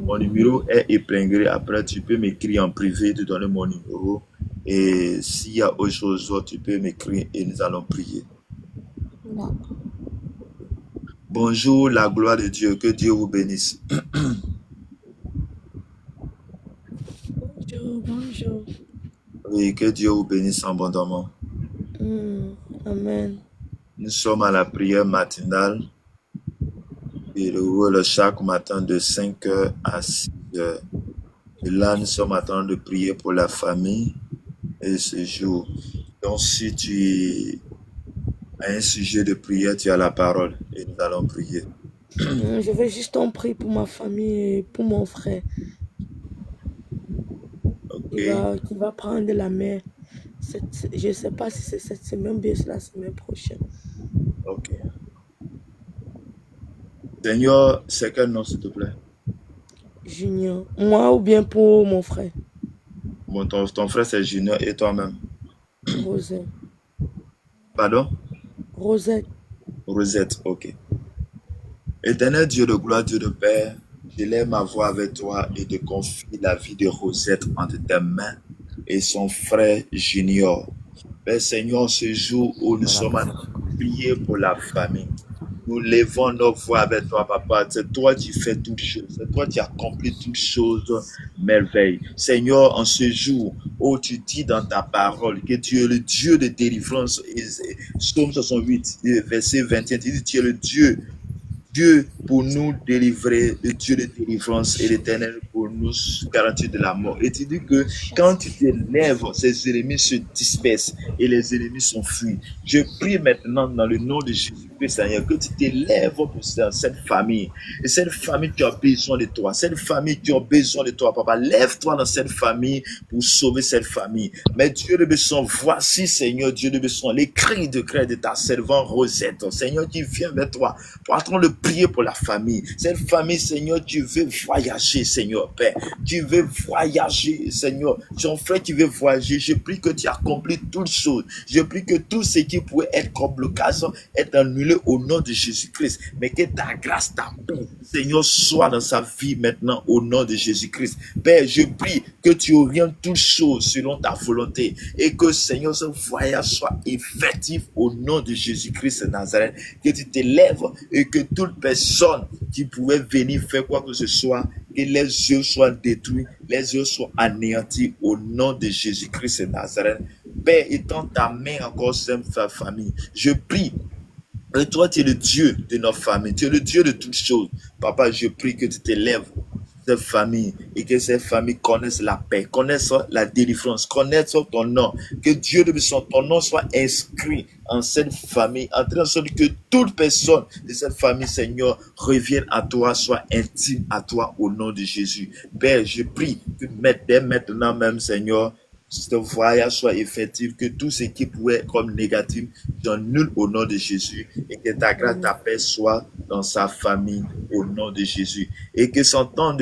Mon numéro est épinglé. Après, tu peux m'écrire en privé, te donner mon numéro. Et s'il y a autre chose, tu peux m'écrire et nous allons prier. Bonjour, la gloire de Dieu. Que Dieu vous bénisse. Bonjour. Oui, que Dieu vous bénisse abondamment. Amen. Nous sommes à la prière matinale. Et chaque matin de 5h à 6h. Et là, nous sommes en train de prier pour la famille et ce jour. Donc, si tu as un sujet de prière, tu as la parole et nous allons prier. Je vais juste en prier pour ma famille et pour mon frère. Okay. Qui va prendre la mer. Je ne sais pas si c'est cette semaine ou bien c'est la semaine prochaine. Ok. Seigneur, c'est quel nom, s'il te plaît? Junior. Moi ou bien pour mon frère? Bon, ton frère, c'est Junior et toi-même? Rosette. Pardon? Rosette. Rosette, ok. Éternel Dieu de gloire, Dieu de Père, je lève ma voix avec toi et te confie la vie de Rosette entre tes mains et son frère Junior. Père Seigneur, ce jour où nous sommes à prier pour la famille, nous levons nos voix avec toi, papa. C'est toi qui fais toutes choses. C'est toi qui accomplis toutes choses merveilles. Seigneur, en ce jour où tu dis dans ta parole que tu es le Dieu de délivrance, Psaume 68, verset 21, tu dis tu es le Dieu pour nous délivrer, le Dieu de délivrance et l'Éternel pour nous garantir de la mort. Et tu dis que quand tu te lèves, ces ennemis se dispersent et les ennemis sont fuis. Je prie maintenant dans le nom de Jésus-Christ, Seigneur, que tu te lèves pour cette famille. Et cette famille qui a besoin de toi, cette famille qui a besoin de toi, papa, lève-toi dans cette famille pour sauver cette famille. Mais Dieu de besoin, voici, Seigneur, Dieu de besoin, les cris de crainte de ta servante Rosette, Seigneur, qui vient vers toi pour attendre le prier pour la famille. Cette famille, Seigneur, tu veux voyager, Seigneur, Père. Tu veux voyager, Seigneur. Ton frère qui veut voyager, je prie que tu accomplis toutes choses. Je prie que tout ce qui pourrait être comme blocage est annulé au nom de Jésus-Christ. Mais que ta grâce, ta paix, Seigneur, soit dans sa vie maintenant au nom de Jésus-Christ. Père, je prie que tu orientes toutes choses selon ta volonté et que, Seigneur, ce voyage soit effectif au nom de Jésus-Christ de Nazareth. Que tu t'élèves et que toute personne qui pouvait venir faire quoi que ce soit, que les yeux soient détruits, les yeux soient anéantis au nom de Jésus-Christ de Nazareth. Père, étends ta main encore sur sa famille. Je prie. Et toi, tu es le Dieu de notre famille. Tu es le Dieu de toutes choses. Papa, je prie que tu t'élèves cette famille et que cette famille connaisse la paix, connaisse la délivrance, connaisse ton nom. Que Dieu de ton nom soit inscrit en cette famille, en train de sorte que toute personne de cette famille, Seigneur, revienne à toi, soit intime à toi au nom de Jésus. Père, je prie que dès maintenant même, Seigneur, ce voyage soit effectif, que tout ce qui pourrait être comme négatif, j'annule au nom de Jésus, et que ta grâce, ta paix soit dans sa famille au nom de Jésus. Et que son temps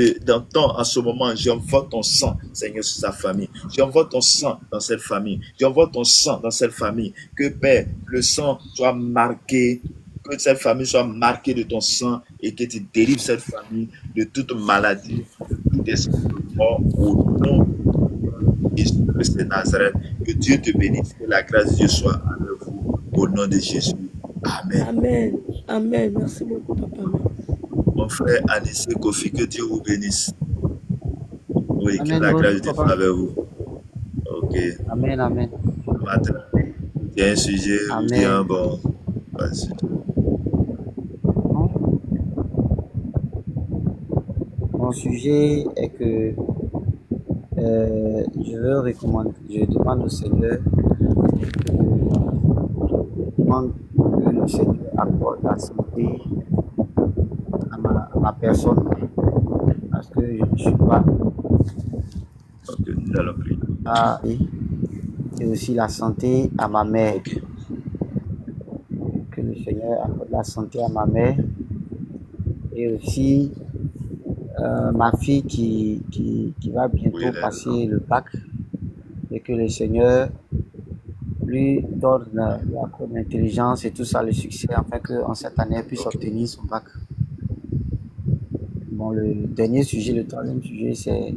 en ce moment, j'envoie ton sang, Seigneur, sur sa famille. J'envoie ton sang dans cette famille. J'envoie ton sang dans cette famille. Que, Père, le sang soit marqué, que cette famille soit marquée de ton sang et que tu délivres cette famille de toute maladie, de tout esprit Oh, au nom de Jésus-Christ de Nazareth, que Dieu te bénisse, que la grâce de Dieu soit avec vous, au nom de Jésus. Amen. Amen. Amen. Merci beaucoup, papa. Mon frère Anissé Kofi, que Dieu vous bénisse. Oui, que Amen. la grâce de Bonjour, Dieu soit papa. avec vous. Ok. Amen, amen. Ce matin, il y a un sujet bien Amen. bon. Vas-y. Mon sujet est que je demande au Seigneur, que le Seigneur accorde la santé à ma personne, parce que je ne suis pas Ok, nous allons prier. et aussi la santé à ma mère. Ok. Que le Seigneur accorde la santé à ma mère et aussi ma fille qui va bientôt Oui, là. passer le bac, et que le Seigneur lui donne l'intelligence et tout ça, le succès, afin qu'en cette année, elle puisse Ok. obtenir son bac. Bon, le dernier sujet, le troisième sujet, c'est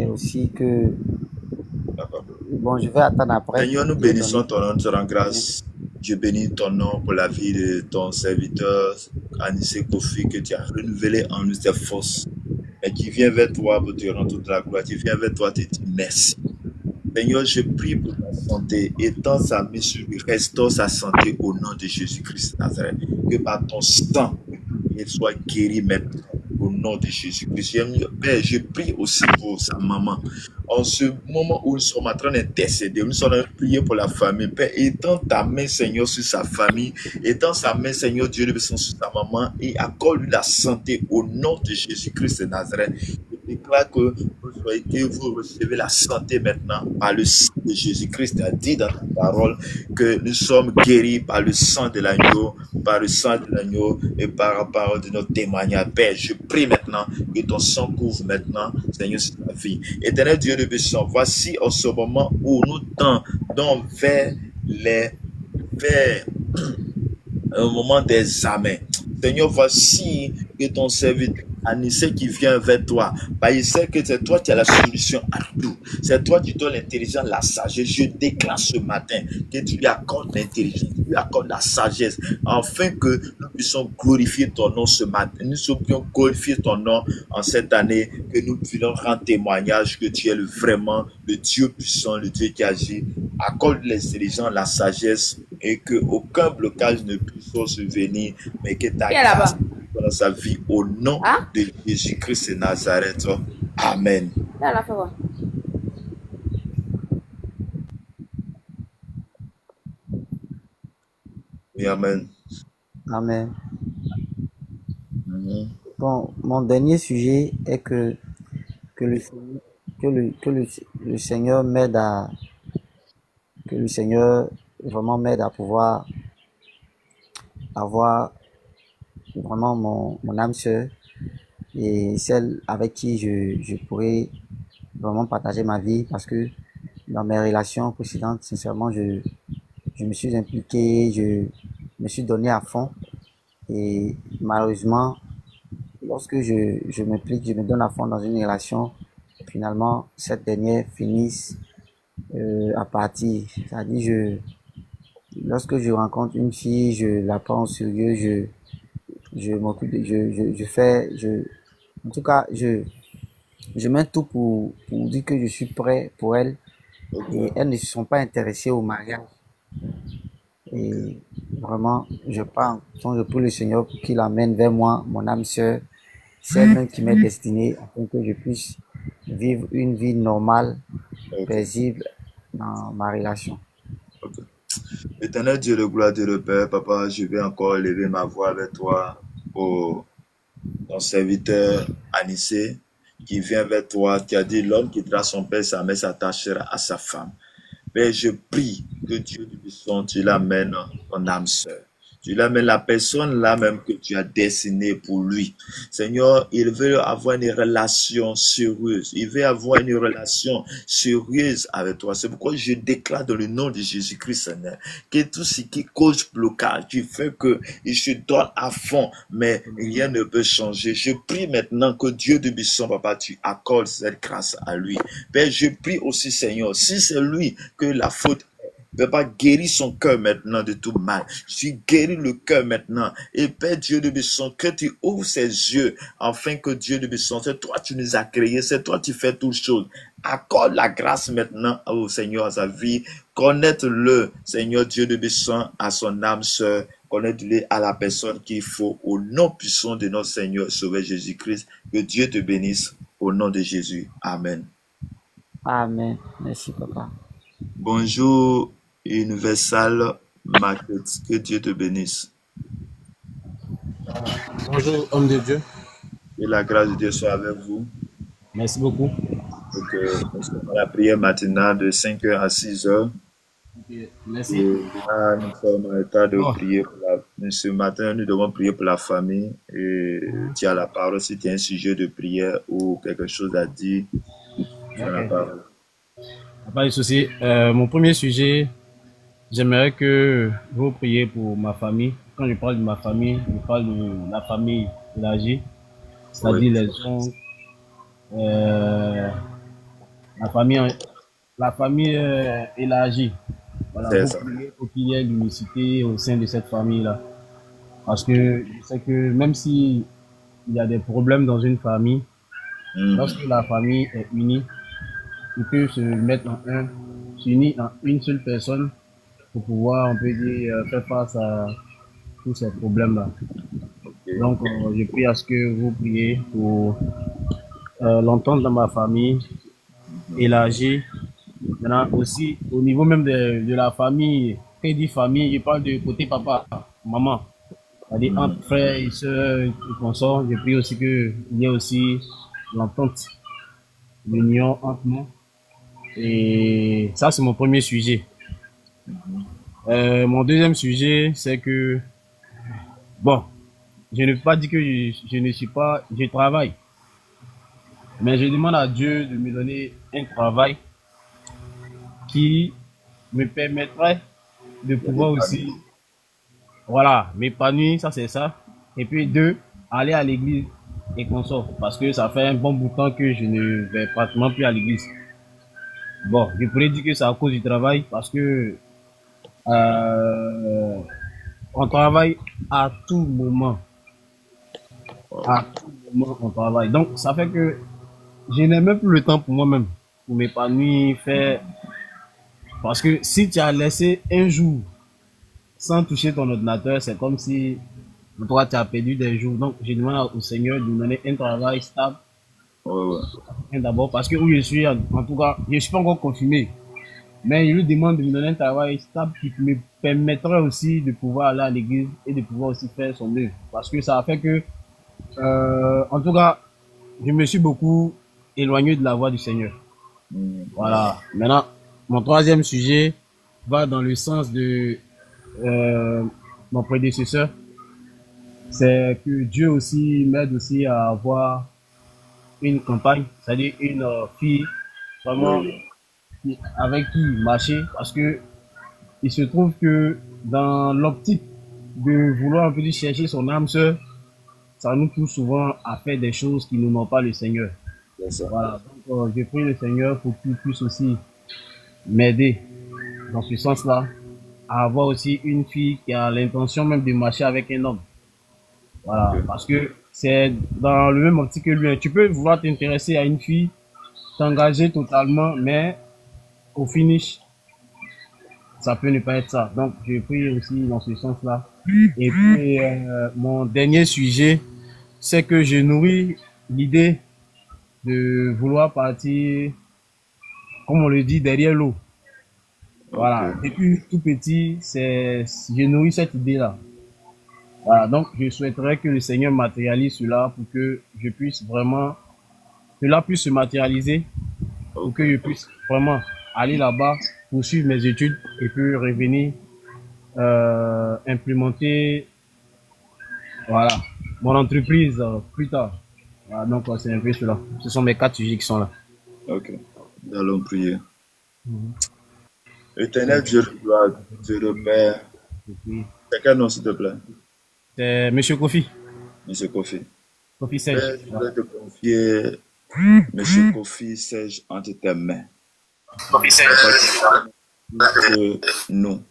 aussi que, D'accord. bon, je vais attendre après. Seigneur, nous Dieu bénissons donner. ton nom, nous te rendons grâce. Je bénis ton nom pour la vie de ton serviteur, Anissé Kofi, que tu as renouvelé en nous tes forces, et qui vient vers toi pour te rendre toute la gloire, qui vient vers toi te dire merci. Seigneur, je prie pour ta santé, étends sa main sur lui, restaure sa santé au nom de Jésus-Christ de Nazareth. Que par ton sang, il soit guéri maintenant au nom de Jésus-Christ. Père, je prie aussi pour sa maman. En ce moment où nous sommes en train d'intercéder, nous sommes en train de prier pour la famille. Père, étends ta main, Seigneur, sur sa famille. Étends sa main, Seigneur Dieu de sur sa maman et accorde-lui la santé au nom de Jésus-Christ de Nazareth. Je déclare que vous recevez la santé maintenant par le sang de Jésus-Christ. Tu as dit dans ta parole que nous sommes guéris par le sang de l'agneau, et par la parole de notre témoignage. Père, je prie maintenant que ton sang couvre maintenant, Seigneur, sur ta vie. Éternel Dieu de puissance, voici en ce moment où nous tendons vers un moment d'examen. Seigneur, voici que ton serviteur Anissé qui vient vers toi. Il sait que c'est toi qui as la solution à tout. C'est toi qui donnes l'intelligence, la sagesse. Je déclare ce matin que tu lui accordes l'intelligence, tu lui accordes la sagesse, afin que nous puissions glorifier ton nom ce matin. Nous puissions glorifier ton nom en cette année, que nous puissions rendre témoignage que tu es vraiment le Dieu puissant, le Dieu qui agit. Accorde l'intelligence, la sagesse, et que aucun blocage ne puisse survenir, mais que ta grâce dans sa vie au nom de Jésus-Christ de Nazareth. Amen. Oui, amen. Amen. Bon, mon dernier sujet est que le Seigneur m'aide à que le Seigneur vraiment m'aide à pouvoir avoir vraiment mon âme sœur et celle avec qui je pourrais vraiment partager ma vie, parce que dans mes relations précédentes, sincèrement, je me suis impliqué, je me suis donné à fond, et malheureusement, lorsque je m'implique, je me donne à fond dans une relation, finalement, cette dernière finisse à partir. C'est-à-dire, lorsque je rencontre une fille, je la prends au sérieux, je m'occupe, en tout cas, je mets tout pour dire que je suis prêt pour elle, et elles ne se sont pas intéressées au mariage. Et vraiment, je prie le Seigneur pour qu'il amène vers moi mon âme sœur, celle même qui m'est destinée, afin que je puisse vivre une vie normale, paisible dans ma relation. Éternel Dieu, le gloire de le Père, Papa, je vais encore lever ma voix avec toi pour ton serviteur Anissé qui vient vers toi. Tu as dit l'homme quittera son père, sa mère s'attachera à sa femme. Mais je prie que Dieu du puissant, tu l'amènes ton âme sœur. Tu l'amènes la personne là même que tu as destinée pour lui. Seigneur, il veut avoir une relation sérieuse. Il veut avoir une relation sérieuse avec toi. C'est pourquoi je déclare dans le nom de Jésus-Christ, Seigneur, que tout ce qui cause blocage, tu fais que il se donne à fond, mais rien ne peut changer. Je prie maintenant que Dieu de Bisson, papa, tu accordes cette grâce à lui. Père, je prie aussi, Seigneur, si c'est lui que la faute, Papa, guéris son cœur maintenant de tout mal. Tu guéris le cœur maintenant. Et Père Dieu de Besson, que tu ouvres ses yeux, afin que Dieu de Besson, c'est toi qui nous as créés, c'est toi qui fais toutes choses. Accorde la grâce maintenant au Seigneur à sa vie. Connaître-le, Seigneur Dieu de Besson, à son âme sœur. Connaître-le à la personne qu'il faut. Au nom puissant de notre Seigneur Sauveur Jésus-Christ. Que Dieu te bénisse. Au nom de Jésus. Amen. Amen. Merci, papa. Bonjour, Universal Market. Que Dieu te bénisse. Bonjour, homme de Dieu. Que la grâce de Dieu soit avec vous. Merci beaucoup. Donc, nous sommes à la prière matinale de 5h à 6h. Okay, merci. Et là, nous sommes en état de prier pour ce matin, nous devons prier pour la famille. Et tu as la parole si tu as un sujet de prière ou quelque chose à dire. Tu as la parole. Pas de souci. Mon premier sujet, j'aimerais que vous priez pour ma famille. Quand je parle de ma famille, je parle de la famille élargie, c'est-à-dire les oncles, la famille élargie. Voilà, vous priez pour qu'il y ait l'unicité au sein de cette famille-là. Parce que je sais que même si il y a des problèmes dans une famille, lorsque la famille est unie, ils peuvent se mettre s'unir en une seule personne pour pouvoir, on peut dire, faire face à tous ces problèmes-là. Donc, je prie à ce que vous priez pour l'entente dans ma famille, élargie. Maintenant, aussi, au niveau même de la famille, quand je dis famille, je parle de côté papa, maman. C'est-à-dire entre frères et sœurs et consorts, je prie aussi qu'il y ait aussi l'entente, l'union entre nous. Et ça, c'est mon premier sujet. Mon deuxième sujet, c'est que, bon, je ne peux pas dire que je travaille. Mais je demande à Dieu de me donner un travail qui me permettrait de pouvoir aussi, voilà, m'épanouir, ça c'est ça. Et puis deux, aller à l'église et consorts. Parce que ça fait un bon bout de temps que je ne vais pratiquement plus à l'église. Bon, je pourrais dire que c'est à cause du travail parce que on travaille à tout moment. À tout moment, on travaille. Donc, ça fait que je n'ai même plus le temps pour moi-même, pour m'épanouir, faire. Parce que si tu as laissé un jour sans toucher ton ordinateur, c'est comme si toi, tu as perdu des jours. Donc, je demande au Seigneur de me donner un travail stable. D'abord, parce que où je suis, en tout cas, je ne suis pas encore confirmé. Mais il lui demande de me donner un travail stable qui me permettrait aussi de pouvoir aller à l'église et de pouvoir aussi faire son œuvre. Parce que ça a fait que, en tout cas, je me suis beaucoup éloigné de la voie du Seigneur. Voilà. Maintenant, mon troisième sujet va dans le sens de mon prédécesseur. C'est que Dieu aussi m'aide aussi à avoir une compagne, c'est-à-dire une fille vraiment avec qui marcher, parce que il se trouve que dans l'optique de vouloir un peu chercher son âme sœur, ça nous pousse souvent à faire des choses qui n'honorent pas le Seigneur. Voilà, donc je prie le Seigneur pour qu'il puisse aussi m'aider dans ce sens-là, à avoir aussi une fille qui a l'intention même de marcher avec un homme. Voilà, parce que c'est dans le même optique que lui. Tu peux vouloir t'intéresser à une fille, t'engager totalement, mais au finish, ça peut ne pas être ça. Donc, je prie aussi dans ce sens-là. Et puis, mon dernier sujet, c'est que je nourris l'idée de vouloir partir, comme on le dit, derrière l'eau. Voilà. Depuis tout petit, je nourris cette idée-là. Voilà. Donc, je souhaiterais que le Seigneur matérialise cela pour que je puisse vraiment, cela puisse se matérialiser, pour que je puisse vraiment aller là-bas, poursuivre mes études et puis revenir implémenter voilà, mon entreprise plus tard. Voilà, donc c'est un peu cela. Ce sont mes 4 sujets qui sont là. Ok. Nous allons prier. Mhm. C'est un Éternel peu Dieu de gloire, Dieu de Père. C'est quel nom, s'il te plaît? C'est Monsieur Kofi. Monsieur Kofi. Kofi Père, Serge. je voudrais te confier Monsieur Kofi Serge entre tes mains. Que nous,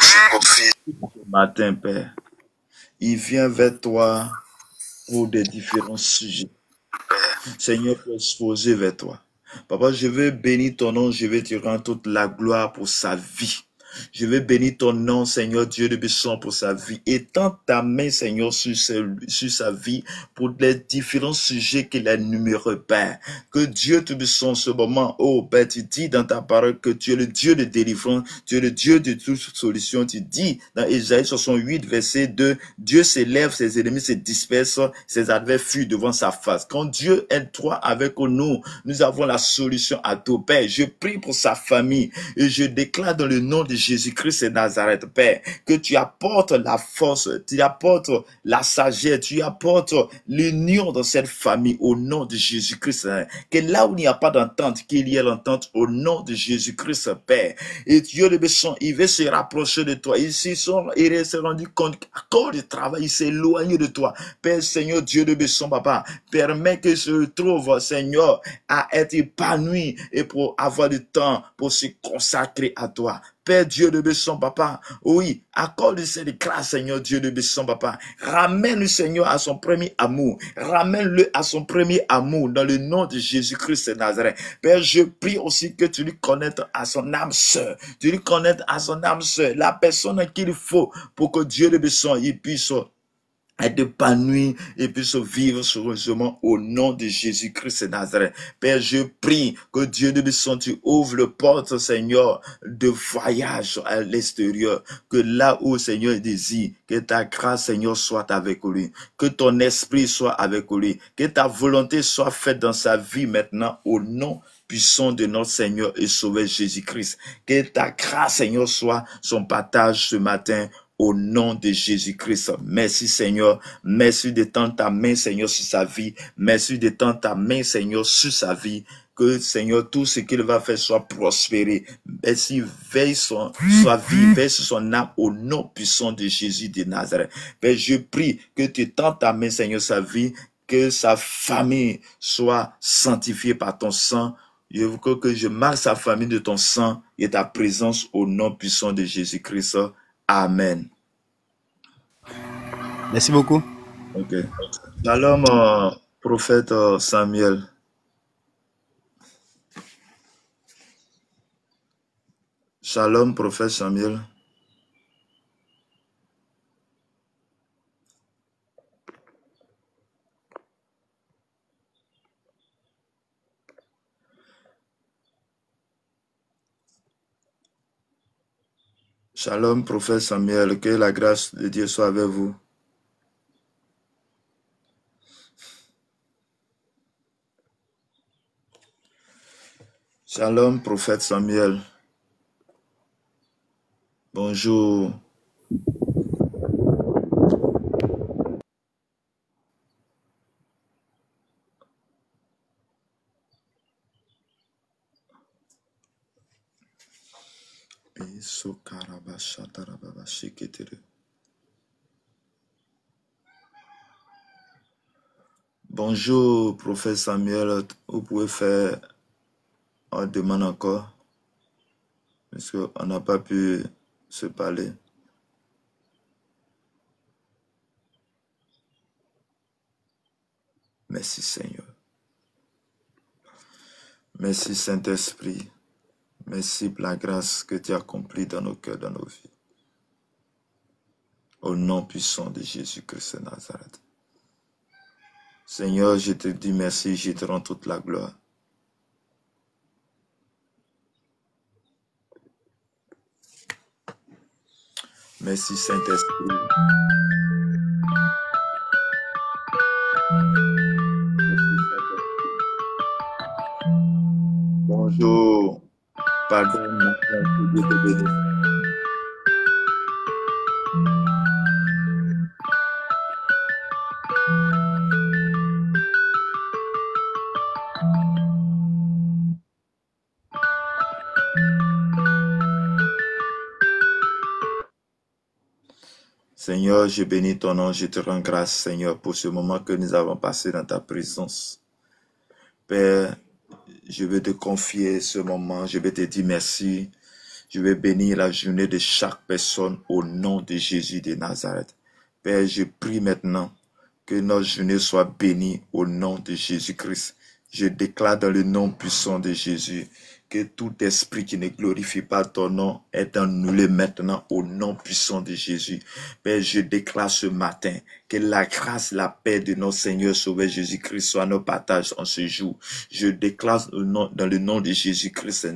ce matin, Père, il vient vers toi pour des différents sujets. Seigneur, pour exposer vers toi. Papa, je veux bénir ton nom, je veux te rendre toute la gloire pour sa vie. Je veux bénir ton nom, Seigneur Dieu de Besson, pour sa vie. Étends ta main, Seigneur, sur sa vie, pour les différents sujets qu'il a énumérés, Père. Que Dieu te Besson, ce moment, oh Père, tu dis dans ta parole que tu es le Dieu de délivrance, tu es le Dieu de toute solution. Tu dis dans Ésaïe 68, verset 2, Dieu s'élève, ses ennemis se dispersent, ses adversaires fuient devant sa face. Quand Dieu est toi avec nous, nous avons la solution à tout, Père. Je prie pour sa famille et je déclare dans le nom de Jésus-Christ et Nazareth, Père, que tu apportes la force, tu apportes la sagesse, tu apportes l'union dans cette famille au nom de Jésus-Christ. Que là où il n'y a pas d'entente, qu'il y ait l'entente au nom de Jésus-Christ, Père. Et Dieu de Besson, il veut se rapprocher de toi. Il s'est rendu compte qu'à cause du travail, il s'est éloigné de toi. Père Seigneur, Dieu de Besson, Papa, permets qu'il se retrouve, Seigneur, à être épanoui et pour avoir du temps pour se consacrer à toi. Père Dieu de Besson, Papa, oui, accorde cette grâce, Seigneur Dieu de Besson, Papa. Ramène le Seigneur à son premier amour. Ramène-le à son premier amour dans le nom de Jésus-Christ de Nazareth. Père, je prie aussi que tu lui connaisses à son âme sœur. Tu lui connaisses à son âme sœur, la personne qu'il faut pour que Dieu de Besson, il puisse être épanoui et puisse vivre heureusement au nom de Jésus-Christ de Nazareth. Père, je prie que Dieu de Besson, tu ouvres le porte, Seigneur, de voyage à l'extérieur. Que là où, Seigneur, il désire, que ta grâce, Seigneur, soit avec lui. Que ton esprit soit avec lui. Que ta volonté soit faite dans sa vie maintenant au nom puissant de notre Seigneur et Sauveur Jésus-Christ. Que ta grâce, Seigneur, soit son partage ce matin au nom de Jésus-Christ. Merci Seigneur. Merci d'étendre ta main Seigneur sur sa vie. Merci d'étendre ta main Seigneur sur sa vie. Que Seigneur, tout ce qu'il va faire soit prospéré. Merci, veille sur sa vie, veille sur son âme au nom puissant de Jésus de Nazareth. Père, je prie que tu étendes ta main Seigneur sur sa vie, que sa famille soit sanctifiée par ton sang. Je veux que je marque sa famille de ton sang et ta présence au nom puissant de Jésus-Christ. Amen. Merci beaucoup. Ok. Shalom, prophète Samuel. Shalom, prophète Samuel. Shalom, prophète Samuel. Que la grâce de Dieu soit avec vous. Shalom, prophète Samuel. Bonjour. Bonjour, prophète Samuel. Vous pouvez faire une demande encore, parce qu'on n'a pas pu se parler. Merci Seigneur. Merci Saint-Esprit. Merci pour la grâce que tu as accomplie dans nos cœurs, dans nos vies. Au nom puissant de Jésus-Christ de Nazareth. Seigneur, je te dis merci, je te rends toute la gloire. Merci Saint-Esprit. Bonjour. Pardon, mon frère, que Dieu te bénisse. Seigneur, je bénis ton nom, je te rends grâce, Seigneur, pour ce moment que nous avons passé dans ta présence. Père, je veux te confier ce moment, je vais te dire merci. Je vais bénir la journée de chaque personne au nom de Jésus de Nazareth. Père, je prie maintenant que notre journée soit bénie au nom de Jésus-Christ. Je déclare dans le nom puissant de Jésus que tout esprit qui ne glorifie pas ton nom est annulé maintenant au nom puissant de Jésus. Père, je déclare ce matin que la grâce, la paix de notre Seigneur Sauveur Jésus-Christ soit nos partages en ce jour. Je déclare dans le nom de Jésus-Christ,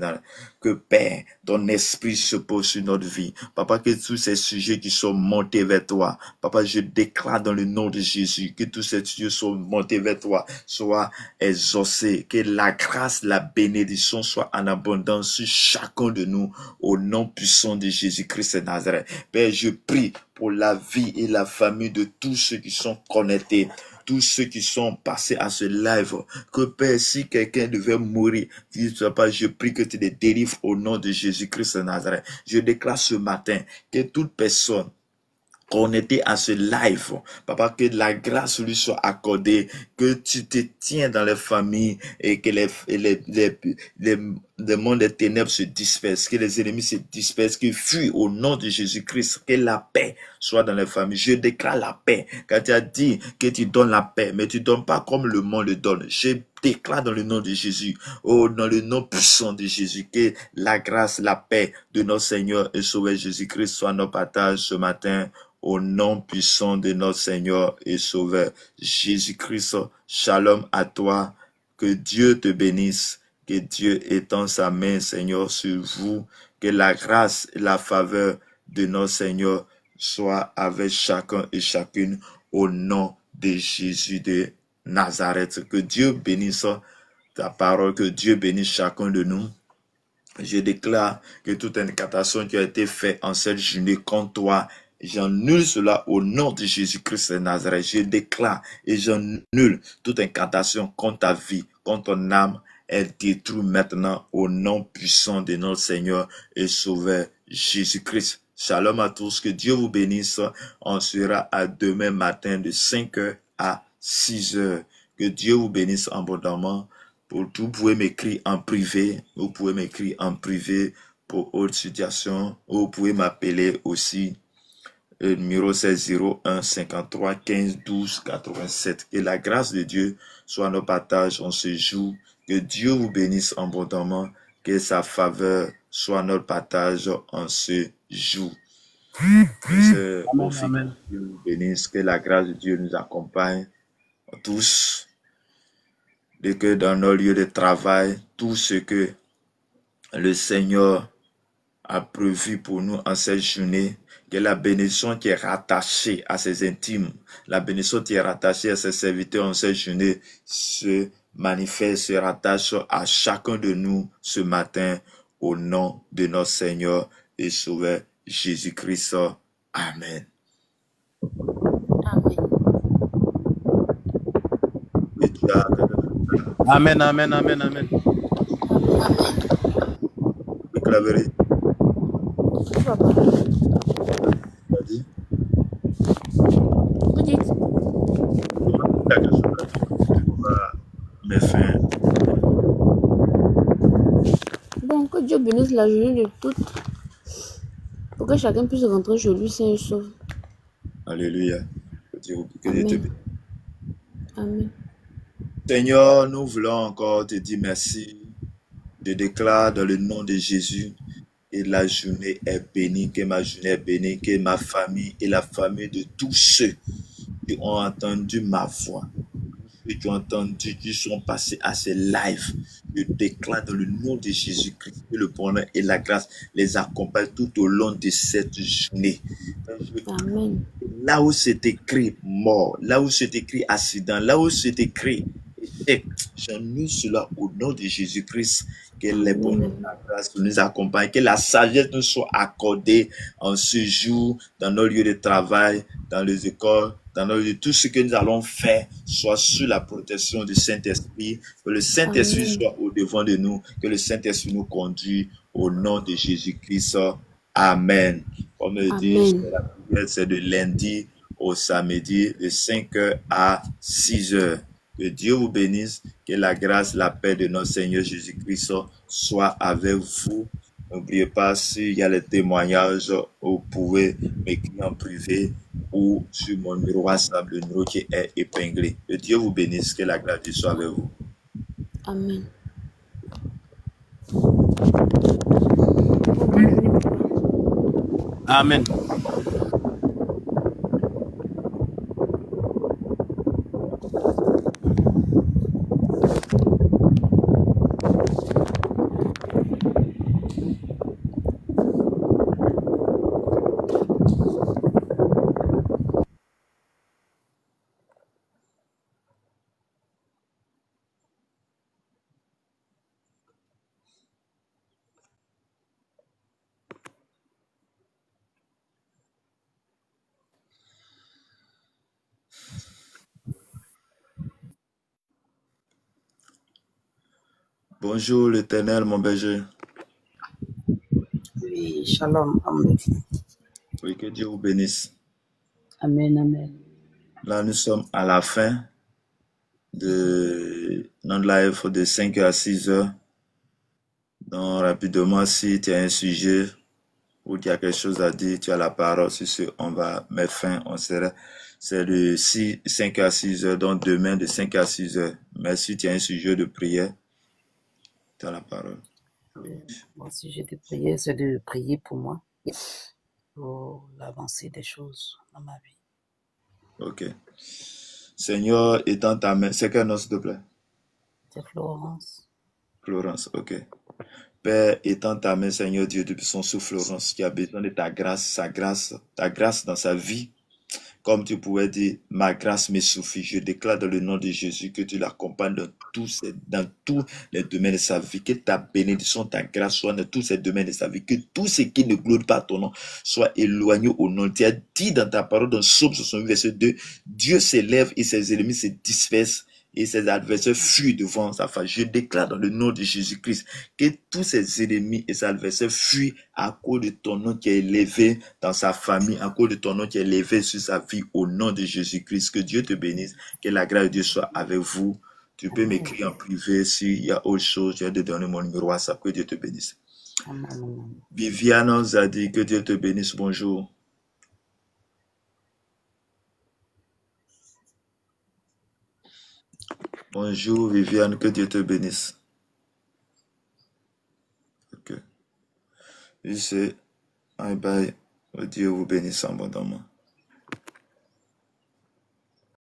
que Père, ton esprit se pose sur notre vie. Papa, que tous ces sujets qui sont montés vers toi, Papa, je déclare dans le nom de Jésus que tous ces sujets sont montés vers toi, soient exaucés, que la grâce, la bénédiction soit en abondance sur chacun de nous, au nom puissant de Jésus-Christ de Nazareth. Père, je prie pour la vie et la famille de tous ceux qui sont connectés, tous ceux qui sont passés à ce live, que Père, si quelqu'un devait mourir, Papa, je prie que tu les délivres au nom de Jésus-Christ de Nazareth. Je déclare ce matin que toute personne connecté à ce live, Papa, que la grâce lui soit accordée, que tu te tiens dans les familles et que le monde des ténèbres se disperse, que les ennemis se dispersent, qu'ils fuient au nom de Jésus-Christ, que la paix soit dans les familles. Je déclare la paix, car tu as dit que tu donnes la paix, mais tu ne donnes pas comme le monde le donne. Je déclare dans le nom de Jésus, dans le nom puissant de Jésus, que la grâce, la paix de notre Seigneur et Sauveur Jésus-Christ soit nos partages ce matin, au nom puissant de notre Seigneur et Sauveur Jésus-Christ. Shalom à toi, que Dieu te bénisse, que Dieu étende sa main, Seigneur, sur vous, que la grâce et la faveur de notre Seigneur soit avec chacun et chacune, au nom de Jésus de Nazareth. Que Dieu bénisse ta parole, que Dieu bénisse chacun de nous. Je déclare que toute incantation qui a été faite en cette journée contre toi, j'annule cela au nom de Jésus-Christ de Nazareth. Je déclare et j'annule toute incantation contre ta vie, contre ton âme. Elle détruit maintenant au nom puissant de notre Seigneur et Sauveur Jésus-Christ. Shalom à tous, que Dieu vous bénisse. On sera à demain matin de 5h à 6h. Que Dieu vous bénisse abondamment. Pour tout, vous pouvez m'écrire en privé. Vous pouvez m'écrire en privé pour autre situation. Vous pouvez m'appeler aussi. Le numéro c'est 01 53 15 12 87. Que la grâce de Dieu soit nos partages en ce jour. Que Dieu vous bénisse abondamment. Que sa faveur soit notre partage en ce jour. Que Dieu vous bénisse. Que la grâce de Dieu nous accompagne tous. Et que dans nos lieux de travail, tout ce que le Seigneur a prévu pour nous en cette journée, que la bénédiction qui est rattachée à ses intimes, la bénédiction qui est rattachée à ses serviteurs en cette journée se manifeste, se rattache à chacun de nous ce matin au nom de notre Seigneur et Sauveur Jésus-Christ. Amen. Amen, amen, amen, amen. Claverie. Vas-y. Vous dites. Mes fins. Bon, que Dieu bénisse la journée de toutes, pour que chacun puisse rentrer chez lui sain et sauf. Alléluia. Que Dieu te bénisse. Amen. Seigneur, nous voulons encore te dire merci. Je déclare dans le nom de Jésus que la journée est bénie, que ma journée est bénie, que ma famille et la famille de tous ceux qui ont entendu ma voix, ceux qui ont entendu, qui sont passés à ces lives. Je déclare dans le nom de Jésus-Christ que le bonheur et la grâce les accompagnent tout au long de cette journée. Amen. Là où c'est écrit mort, là où c'est écrit accident, là où c'est écrit échec. J'annule cela au nom de Jésus-Christ. Que les bonheurs de la grâce nous accompagnent, que la sagesse nous soit accordée en ce jour, dans nos lieux de travail, dans les écoles, dans nos lieux, tout ce que nous allons faire soit sous la protection du Saint-Esprit, que le Saint-Esprit Amen. soit au devant de nous, que le Saint-Esprit nous conduise au nom de Jésus-Christ. Amen. Comme je dis, Amen. la prière, c'est de lundi au samedi, de 5h à 6h. Que Dieu vous bénisse, que la grâce, la paix de notre Seigneur Jésus-Christ soit avec vous. N'oubliez pas, s'il y a les témoignages, vous pouvez m'écrire en privé ou sur mon numéro WhatsApp, le numéro qui est épinglé. Que Dieu vous bénisse, que la grâce de Dieu soit avec vous. Amen. Amen. Bonjour l'Éternel, mon berger. Oui, shalom, amen. Oui, que Dieu vous bénisse. Amen, amen. Là, nous sommes à la fin de notre live de 5h à 6h. Donc, rapidement, si tu as un sujet ou tu as quelque chose à dire, tu as la parole sur ce, on va mettre fin, on sera. C'est de 5 à 6 heures, donc demain de 5 à 6 heures. Mais si tu as un sujet de prière, tu as la parole. Mon sujet de prière, c'est de prier pour moi, pour l'avancée des choses dans ma vie. Ok. Seigneur, étends ta main. C'est quel nom, s'il te plaît? C'est Florence. Florence, ok. Père, étends ta main, Seigneur Dieu, depuis son souffle, Florence, qui a besoin de ta grâce, ta grâce dans sa vie. Comme tu pouvais dire, ma grâce me suffit. Je déclare dans le nom de Jésus que tu l'accompagnes dans tous les domaines de sa vie. Que ta bénédiction, ta grâce soit dans tous ces domaines de sa vie. Que tout ce qui ne glorifie pas ton nom soit éloigné au nom. Tu as dit dans ta parole, dans Psaume 68, verset 2, Dieu s'élève et ses ennemis se dispersent et ses adversaires fuient devant sa face. Je déclare dans le nom de Jésus-Christ que tous ses ennemis et ses adversaires fuient à cause de ton nom qui est élevé dans sa famille, à cause de ton nom qui est élevé sur sa vie, au nom de Jésus-Christ. Que Dieu te bénisse, que la grâce de Dieu soit avec vous. Tu peux m'écrire en privé s'il y a autre chose. Je vais te donner mon numéro WhatsApp. Que Dieu te bénisse. Amen. Viviane nous a dit que Dieu te bénisse. Bonjour. Bonjour Viviane, que Dieu te bénisse. Ok. Je sais. Bye bye. Que Dieu vous bénisse abondamment.